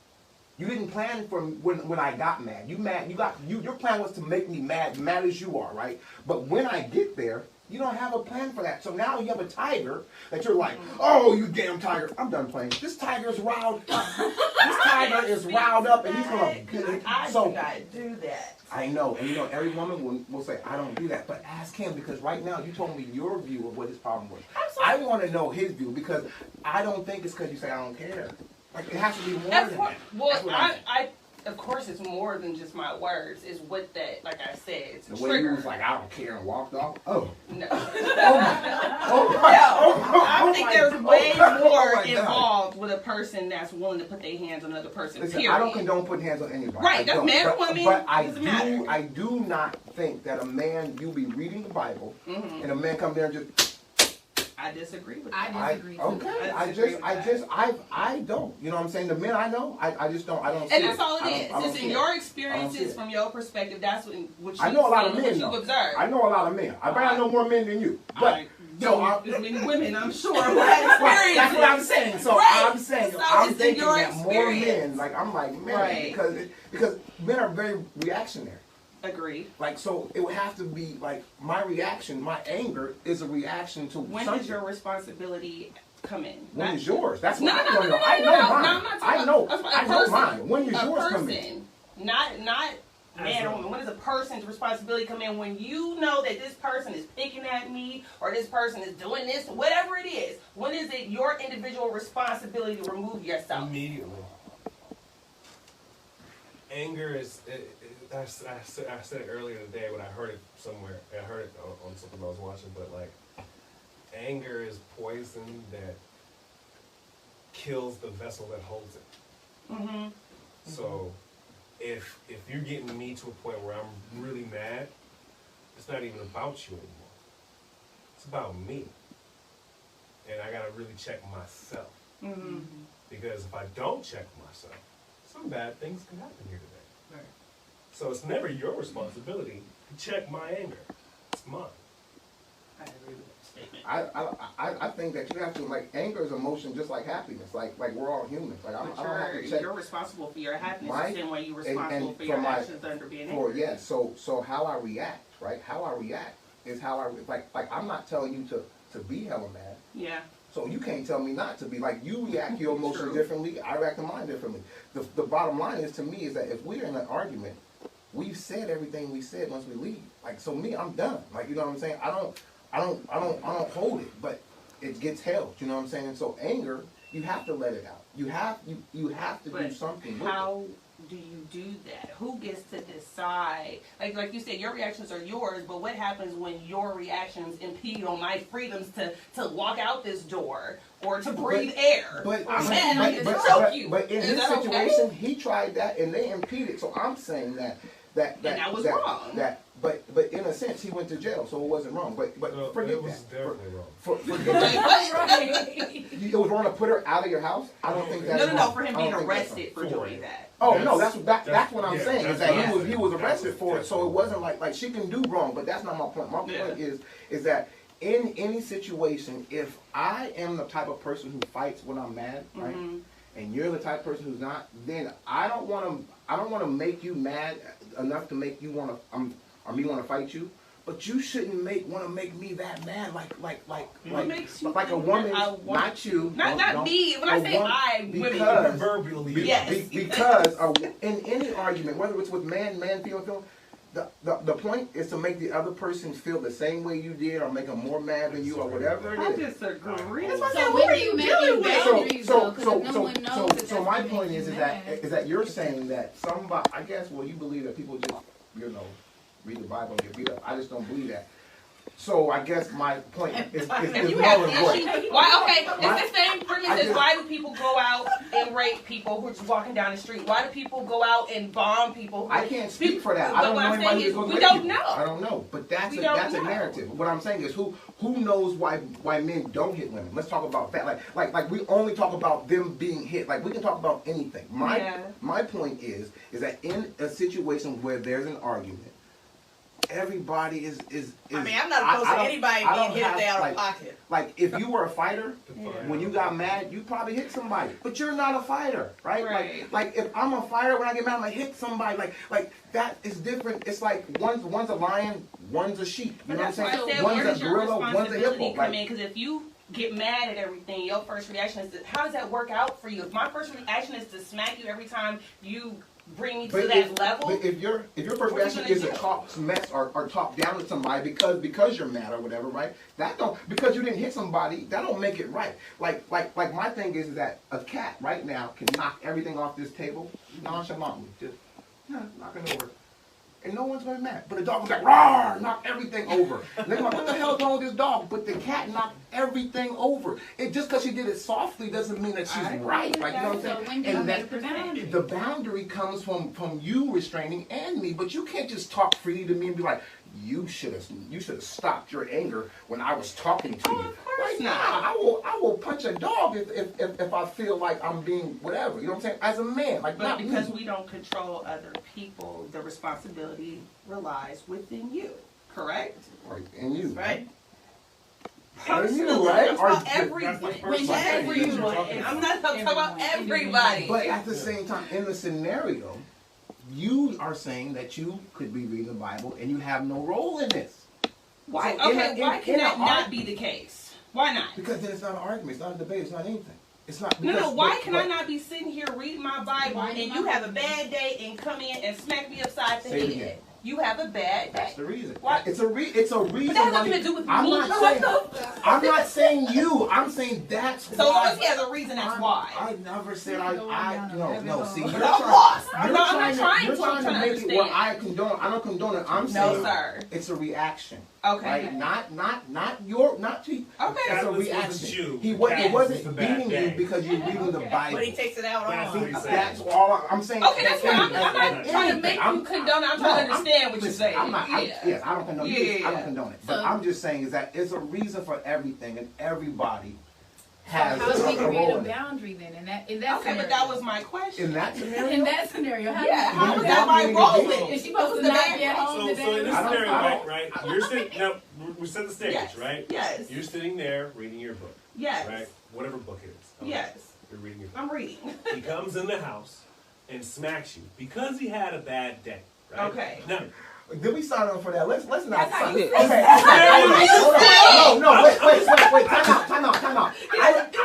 You didn't plan for when I got mad. Your plan was to make me mad as you are, right? But when I get there, you don't have a plan for that. So now you have a tiger that you're like, oh, you damn tiger. I'm done playing. This tiger is riled up. This tiger is riled up, and he's gonna. I So do not do that. I know, and every woman will say, I don't do that. But ask him, because right now you told me your view of what his problem was. I want to know his view, because I don't think it's because you say I don't care. Like, it has to be more than that. Well, That's what I'm saying. of course, it's more than just my words. It's what that, like I said, it's a The way you trigger. was like, I don't care, and walked off. Oh. No. I I think there's way more involved with a person that's willing to put their hands on another person. Listen, period. I don't condone putting hands on anybody. Right, I that's don't. man or But- woman, But doesn't matter. I do not think that a man, you be reading the Bible, and a man come there and just. I disagree with I that. disagree too. Okay, I disagree with I don't. You know what I'm saying? The men I know, I just don't. I don't. See And that's all it I is. don't Just in see it. your I don't see experiences, it. from your perspective, that's what you I know a lot of what men. you've though. observed. I know a lot of men. I bet I know more men than you. But as many women, I'm sure, who had right, that's what I'm experiences. saying. So Right. I'm saying, So I'm it's in thinking your that more men. experience. Like I'm like man, Right. because men are very reactionary. Agreed. Like, so it would have to be like my reaction, my anger is a reaction to When something. does your responsibility come in? When is yours? That's what No, I no, want to no, know. I no, know no, mine. no, I'm not talking I know. about- I know mine. When is a yours person, coming in? not man or woman. When does a person's responsibility come in? When you know that this person is picking at me, or this person is doing this, whatever it is. When is it your individual responsibility to remove yourself? Immediately. Anger is. I said it earlier today, but I heard it somewhere. I heard it on something I was watching. But like, anger is poison that kills the vessel that holds it. Mm-hmm. So, if you're getting me to a point where I'm really mad, it's not even about you anymore. It's about me, and I gotta really check myself. Mm-hmm. Because if I don't check myself, some bad things can happen here today. Right. So it's never your responsibility to check my anger. It's mine. I agree with that statement. I think that you have to, like, anger is emotion just like happiness. Like we're all humans. Like I don't have to check. You're responsible for your happiness Right? the same way you're And responsible for for your my- actions under being For angry. yes, so how I react, right? How I react is how I like I'm not telling you to be hella mad. Yeah. So you can't tell me not to be. Like, you react to your emotions True. differently, I react to mine differently. The bottom line is, to me, is that if we're in an argument, we've said everything we said once we leave. Like, so me, I'm done. Like, you know what I'm saying? I don't hold it, but it gets held. You know what I'm saying? And so anger, you have to let it out. You have to do But something with how do you do that? Who gets to decide? Like you said, your reactions are yours, but what happens when your reactions impede on my freedoms to walk out this door or to breathe air? But or in his situation, he tried that and they impeded. So I'm saying that was wrong. But in a sense, he went to jail, so it wasn't wrong. But forget it was that. definitely wrong. Forget that. It was wrong to put her out of your house. I don't think that's no, wrong. for him being arrested for doing that. Oh no, that's what I'm saying. Is that right. he was arrested for it, so it wasn't like she can do wrong. But that's not my point. My point is that in any situation, if I am the type of person who fights when I'm mad, right, and you're the type of person who's not, then I don't want to make you mad enough to make you want to me want to fight you. But you shouldn't want to make me that mad, like a woman, not you, not me. When I say women, proverbially, yes. Because in any argument, whether it's with man, female, the point is to make the other person feel the same way you did, or make them more mad than you, or whatever it I is. disagree. So when are you making boundaries though? 'Cause if no one knows that So that's my gonna point make is you that you're saying that somebody, I guess, well, you believe that people just, read the Bible and get beat up. I just don't believe that. So I guess my point is You null have and void. issues. Why? Okay, it's the same premise as why do people go out and rape people who are just walking down the street? Why do people go out and bomb people? I can't speak for that. I don't know anybody who's going to we rape don't people. know. I don't know. But that's We a don't know. narrative. What I'm saying is who knows why men don't hit women? Let's talk about that. Like we only talk about them being hit. Like we can talk about anything. My point is that in a situation where there's an argument, everybody is I mean, I'm not opposed to anybody being hit if they out of pocket. Like if you were a fighter, when you got mad, you probably hit somebody. But you're not a fighter, right? Like if I'm a fighter, when I get mad, I'm gonna hit somebody. Like that is different. It's like one's a lion, one's a sheep. You know what I'm saying? One's a gorilla, one's a hippo. Because if you get mad at everything, your first reaction is how does that work out for you? If my first reaction is to smack you every time you bring me to that level. But if your first reaction is to talk mess or talk down to somebody because you're mad or whatever, right? That don't, because you didn't hit somebody, that don't make it right. Like my thing is that a cat right now can knock everything off this table nonchalantly, just knock it over. And no one's gonna be mad. But the dog was like, roar, knock everything over. And they're like, what the hell's wrong with this dog? But the cat knocked everything over. It just because she did it softly doesn't mean that she's right. Like, you know what I'm saying? So when do you make the boundary? The boundary comes from you restraining and me. But you can't just talk freely to me and be like, you should have stopped your anger when I was talking to you. Of course Nah, I will punch a dog if I feel like I'm being whatever. You know what I'm saying? As a man, like But not because me. we don't control other people, the responsibility relies within you. Correct? Right, and you. Right? Personally, right? I'm talking about everyone. Everyone. I'm not talking about everybody. But at the same time, in the scenario, you are saying that you could be reading the Bible and you have no role in this. Why? So Why can that not be the case? Why not? Because then it's not an argument, it's not a debate, it's not anything. It's not. No. Why can I not be sitting here reading my Bible and you have a bad day and come in and smack me upside the Say it head? again. You have a bad day. That's the reason. Why? It's a reason. But that has nothing to do with I'm me. not saying. I'm not saying you. I'm saying that's So why. long as he has a reason, that's why. I never said no. See, you're I'm lost. You're I'm trying You're to trying to make it understand. where I condone. I don't condone it. I'm saying sir. it's a reaction. Okay. Right? Not to. Okay. It's a was reaction. you. It Cat wasn't was the bad beating day. you because you're reading the Bible. But he takes it out That's what on. he said. That's all I'm saying. Okay, that's what I'm not trying to make you condone it. I'm trying to understand what you're saying. I'm not. Yes, I don't condone it. I don't condone it. But So- I'm just saying is that it's a reason for everything, and everybody has How do we a create role a in it. boundary then? In that Okay, scenario? but that was my question. In that scenario, In that scenario, how Yeah, do how you was that my role? Is she supposed to the not bad be at role? home So in today? this I don't- scenario, I don't- right? You're sitting. Now we set the stage, Yes. right? Yes. You're sitting there reading your book, Yes. right? Whatever book it is. Yes. You're reading your book. I'm reading. He comes in the house and smacks you because he had a bad day, right? Okay. Now, did we sign up for that? Let's not That's how sign. you Okay. say Hold on. No. Wait. Time out.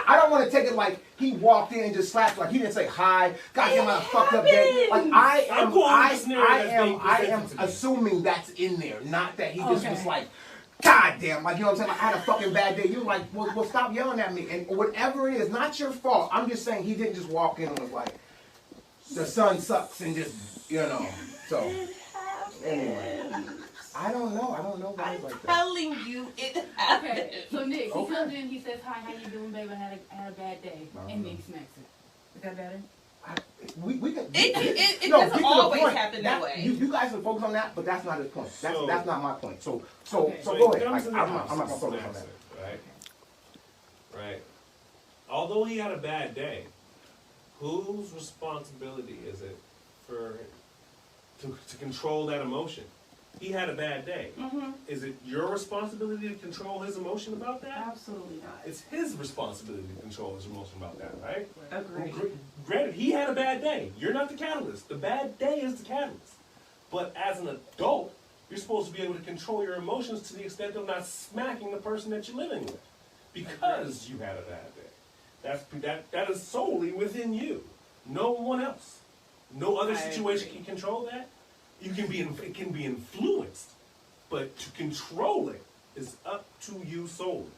I don't want to take it like he walked in and just slapped. Like he didn't say hi. God damn, I fucked up day. Like I am assuming that's in there, not that he just was like, God damn, like, you know what I'm saying? Like, I had a fucking bad day. You're like, well, stop yelling at me. And whatever it is, not your fault. I'm just saying he didn't just walk in and was like, the sun sucks and just, you know, so. Anyway, I don't know guys like that. Telling you it happened. Okay, so Nick, he Okay. comes in, he says, "Hi, how you doing, baby? I had a bad day," and then he smacks it. Is that better? We can. It No, doesn't get to the always point. happen that way. You guys can focus on that, but that's not his point. That's not my point. So Okay. go he ahead. comes Like, in I'm the not house gonna and focus on smacks that. it, right? Right. Although he had a bad day, whose responsibility is it to control that emotion? He had a bad day. Mm-hmm. Is it your responsibility to control his emotion about that? Absolutely not. It's his responsibility to control his emotion about that, right? Agreed. Granted, he had a bad day. You're not the catalyst. The bad day is the catalyst. But as an adult, you're supposed to be able to control your emotions to the extent of not smacking the person that you're living with because you had a bad day. That is solely within you. No one else. No other I situation agree. can control that. It can be influenced, but to control it is up to you solely.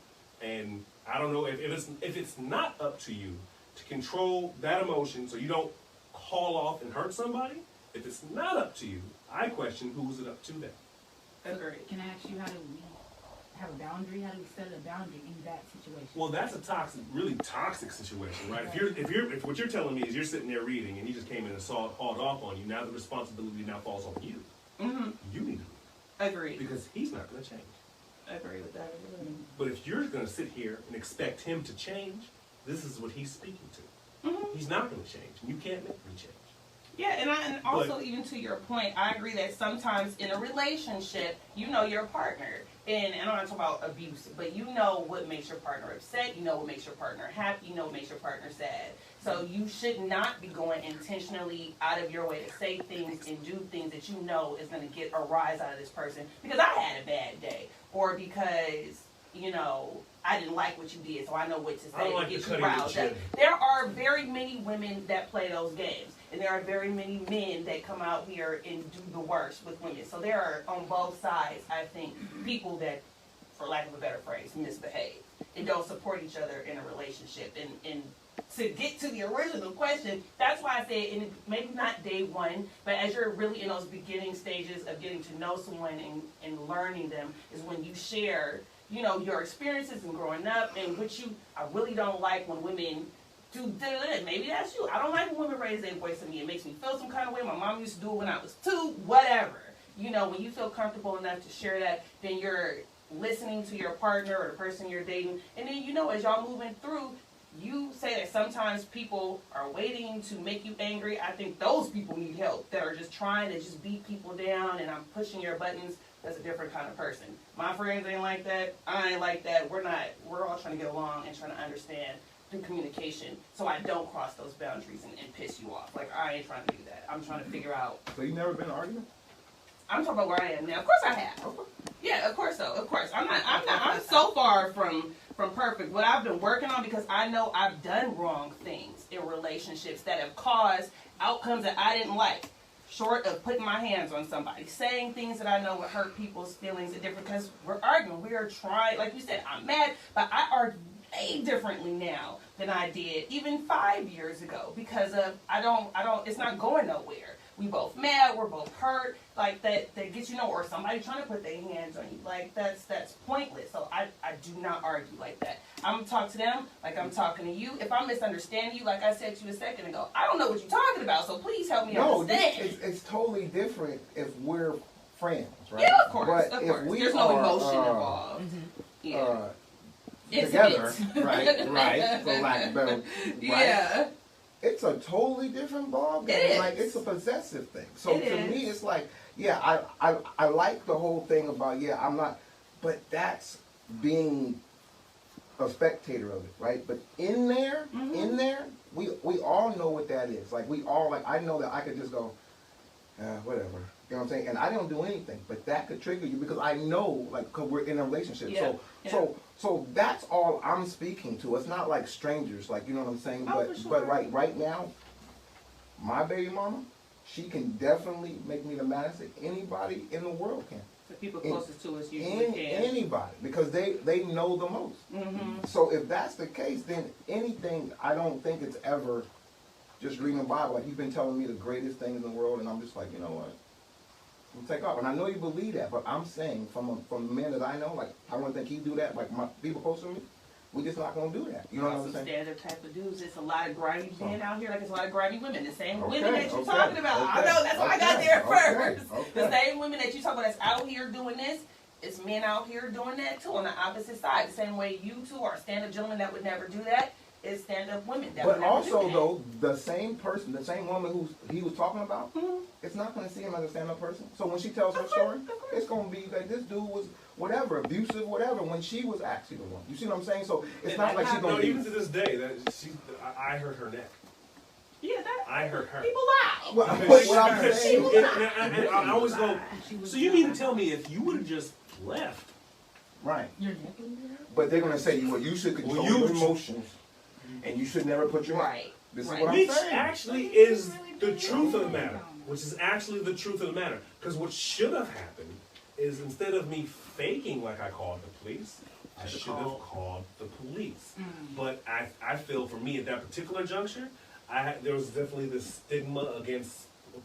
And I don't know if it's not up to you to control that emotion so you don't call off and hurt somebody. If it's not up to you, I question who's it up to then. Agreed. Can I ask you, how do we have a boundary? How do we set a boundary in that situation? Well, that's a really toxic situation, right? If what you're telling me is you're sitting there reading and he just came in and hauled off on you, now the responsibility now falls on you. Mm-hmm. You need to Agreed. because he's not going to change. Agree with that. But if you're going to sit here and expect him to change, this is what he's speaking to. Mm-hmm. He's not going to change, and you can't make him change. Yeah, and also even to your point, I agree that sometimes in a relationship, you know your partner. And I'm not talking about abuse, but you know what makes your partner upset, you know what makes your partner happy, you know what makes your partner sad. So you should not be going intentionally out of your way to say things and do things that you know is going to get a rise out of this person because I had a bad day, or because, you know, I didn't like what you did, so I know what to I don't say like to the get you cutting the riled up. chin. There are very many women that play those games. And there are very many men that come out here and do the worst with women. So there are, on both sides, I think, people that, for lack of a better phrase, misbehave and don't support each other in a relationship. And to get to the original question, that's why I say, and maybe not day one, but as you're really in those beginning stages of getting to know someone and learning them, is when you share, you know, your experiences and growing up and what you, I really don't like when women do that. Maybe that's you. I don't like when women raise their voice to me. It makes me feel some kind of way. My mom used to do it when I was 2, whatever. You know, when you feel comfortable enough to share that, then you're listening to your partner or the person you're dating. And then, you know, as y'all moving through, you say that sometimes people are waiting to make you angry. I think those people need help that are just trying to just beat people down and I'm pushing your buttons. That's a different kind of person. My friends ain't like that. I ain't like that. We're all trying to get along and trying to understand through communication, so I don't cross those boundaries and piss you off. Like, I ain't trying to do that. I'm trying to figure out. So you never been in an argument? I'm talking about where I am now. Of course I have. Okay. Yeah, of course so. Of course. I'm so far from perfect. What I've been working on, because I know I've done wrong things in relationships that have caused outcomes that I didn't like. Short of putting my hands on somebody, saying things that I know would hurt people's feelings and different, because we're arguing. We are trying, like you said, I'm mad, but I argue way differently now than I did even 5 years ago because of it's not going nowhere. We both mad, we're both hurt, like that gets, you know, or somebody trying to put their hands on you. Like that's pointless. So I do not argue like that. I'm gonna talk to them like I'm talking to you. If I'm misunderstanding you, like I said to you a second ago, I don't know what you're talking about, so please help me understand. It's totally different if we're friends, right? Yeah, of course, But of course. if we There's no are, emotion involved. Yeah. Together, Intimate. right, for lack of better, right? Yeah. It's a totally different ballgame. It is. Like, it's a possessive thing. So It to is. me, it's like, yeah, I like the whole thing about, yeah, I'm not, but that's being a spectator of it, right? But in there, we all know what that is. Like, we all, like, I know that I could just go, whatever. You know what I'm saying? And I don't do anything, but that could trigger you because I know, like, cause we're in a relationship. Yeah. So that's all I'm speaking to. It's not like strangers, like, you know what I'm saying? Oh, but for sure. but right now, my baby mama, she can definitely make me the maddest that anybody in the world can. The people closest to us usually can. Anybody, because they know the most. Mm-hmm. So if that's the case, then anything, I don't think it's ever just reading the Bible. Like, he's been telling me the greatest things in the world, and I'm just like, you know what? I'm gonna take off. And I know you believe that, but I'm saying from the men that I know, like, I wouldn't think he'd do that. Like, my people close to me, we just not gonna do that. You know what I'm saying? Standard type of dudes. It's a lot of grimy men out here, like it's a lot of grimy women. The same Okay, women that you're okay, talking about. I okay, know, that's why I got okay, there okay, first. okay. The same women that you talk about that's out here doing this, it's men out here doing that too on the opposite side. The same way you two are stand-up gentlemen that would never do that, is stand-up women that would But never also, do that. though, the same person, the same woman who he was talking about, it's not going to see him as a stand-up person. So when she tells her story, it's going to be like this dude was whatever, abusive, whatever, when she was actually the one. You see what I'm saying? So it's not like she's going No, to even to this day, I hurt her neck. Yeah, that I hurt her. people lie. Well, what I'm saying, And I always go, so you mean to tell me if you would have just left? right. Your neck was there? But they're going to say, well, you should control Well, your emotions, and you should never put your Right. This is Right. what I'm Which saying. actually is the truth of the matter. Which is actually the truth of the matter. Because what should have happened is instead of me faking like I called the police, I should have called the police. But I feel for me at that particular juncture, there was definitely this stigma against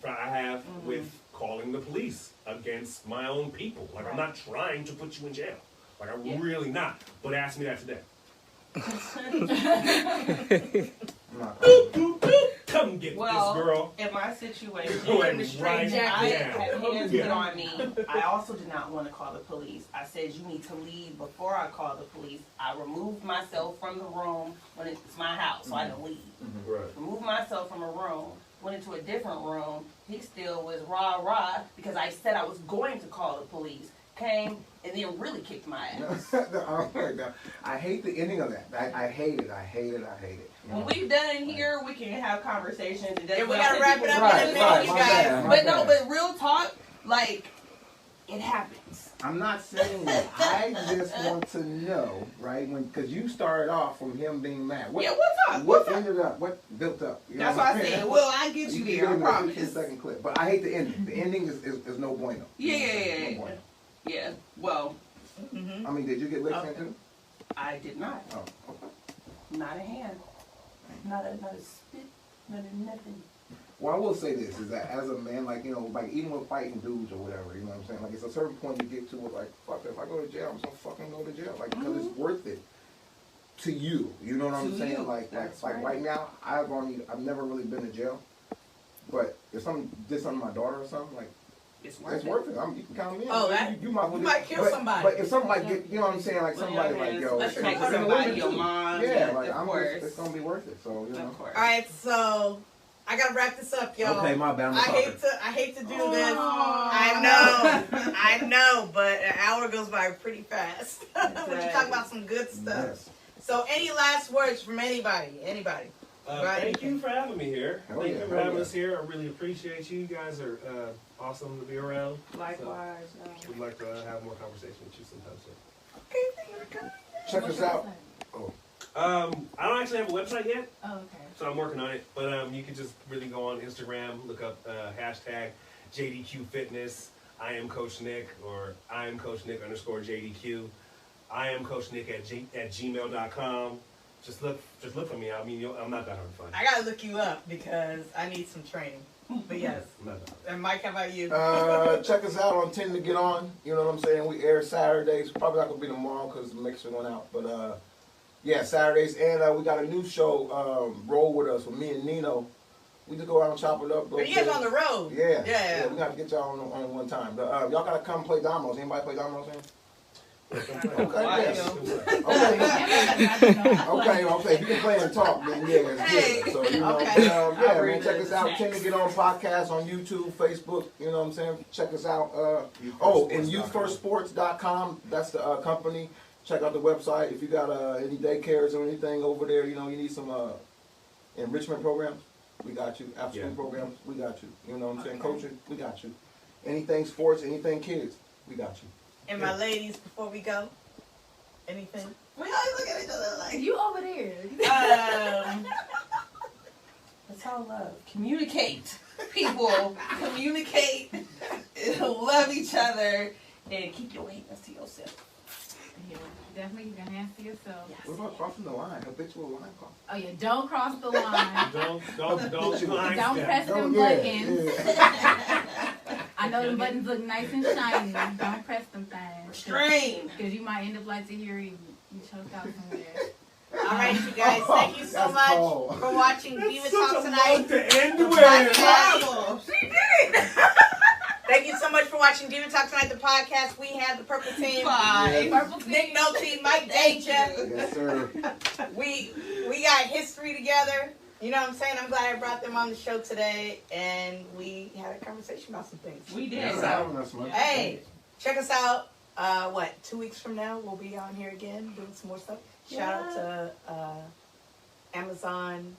I have with calling the police against my own people. Like, I'm not trying to put you in jail. Like, I'm really not. But ask me that today. Come get this girl. In my situation, Going I right had down. hands put on me. I also did not want to call the police. I said, you need to leave before I call the police. I removed myself from the room when it's my house, so I didn't leave. Right. Removed myself from a room, went into a different room. He still was rah-rah because I said I was going to call the police. Came and then really kicked my ass. Oh my God. I hate the ending of that. I hate it. I hate it. When we've done it here, we can have conversations. And Yeah, we gotta wrap it up Right, in a minute, right, you my guys. bad. But no, but real talk, like, it happens. I'm not saying that. I just want to know, right? Because you started off from him being mad. What's up? What ended up? What built up? You know That's what why I'm I saying? said, well, I get you can there, I give me a promise. 15-second clip, but I hate the ending. The ending is no bueno. Yeah. No bueno. Yeah, well, I mean, did you get licked into? I did not. Oh, okay. Not a hand. Not a spit. Not a nothing. Well, I will say this, is that as a man, like, you know, like even with fighting dudes or whatever, you know what I'm saying? Like, it's a certain point you get to where, like, fuck it, if I go to jail, I'm just gonna fucking go to jail. Like, because it's worth it to you. You know what I'm To saying? you. Like That's right. right. Now, I've never really been to jail. But if someone did something to my daughter or something, like, It's worth it's it. worth it. You can count me in. Oh, that- you might, you might kill somebody. But if something like, you know what I'm saying? Like, Well, somebody yeah, like, yo, let's and take women somebody, your too. mom, Yeah, like, of I'm course. just, it's gonna be worth it. So, you know. Of course. All right, so I gotta wrap this up, y'all. Okay, my bad. I'm I hate to do this. I know, but an hour goes by pretty fast. When you talk about some good stuff. Yes. So, any last words from anybody? Anybody? Right. Thank you for having me here. Hell Thank yeah, you for hell having yeah. us here. I really appreciate you. You guys are awesome to be around. Likewise. So, we'd like to have more conversation with you sometime soon. Okay, thank you for coming. Check us out. I don't actually have a website yet, Oh, okay. so I'm working on it. But you can just really go on Instagram, look up hashtag JDQ Fitness. I am Coach Nick, or I am Coach Nick _JDQ. I am Coach Nick at gmail.com. Just look for me. I mean, I'm not that hard to find. I gotta look you up because I need some training. But yes. I'm not that hard. And Mike, how about you? Check us out on 10 to Get On. You know what I'm saying? We air Saturdays. Probably not going to be tomorrow because the mixer went out. But, yeah, Saturdays. And we got a new show, Roll With Us, with me and Nino. We just go out and chop it up. But you guys on the road. Yeah. We got to get y'all on one time. But, y'all got to come play dominoes. Anybody play dominoes here? Okay, yes. Okay. If you can play and talk, then yeah, it's good. So, you know, Okay. yeah, man, check us out. 10 to Get On podcast on YouTube, Facebook, you know what I'm saying? Check us out. And YouthFirstSports.com, that's the company. Check out the website. If you got any daycares or anything over there, you know, you need some enrichment programs, we got you. After school programs, we got you. You know what I'm saying? Coaching, we got you. Anything sports, anything kids, we got you. And my ladies, before we go, anything? We always look at each other like You over there. That's all love. Communicate, people. Communicate. Love each other. And keep your hands to yourself. Yeah. Definitely enhance to yourself. What about crossing the line? Habitual line cross. Oh yeah, don't cross the line. Don't line Don't step. press them buttons. I know the buttons look nice and shiny. Don't press them things. Strain. Because you might end up like Tahiri, you choked out somewhere. All right, you guys. Thank you so That's much cold. for watching Diva Such Talk a tonight. note to end The with. podcast. Thank you so much for watching Diva Talk tonight, the podcast. We have the Purple Team. Bye. Purple Nick Nolte, Mike Danja. Yes, sir. We got history together. You know what I'm saying? I'm glad I brought them on the show today, and we had a conversation about some things. We did. Thanks for having us, man. Hey, check us out. 2 weeks from now, we'll be on here again doing some more stuff. Shout out to Amazon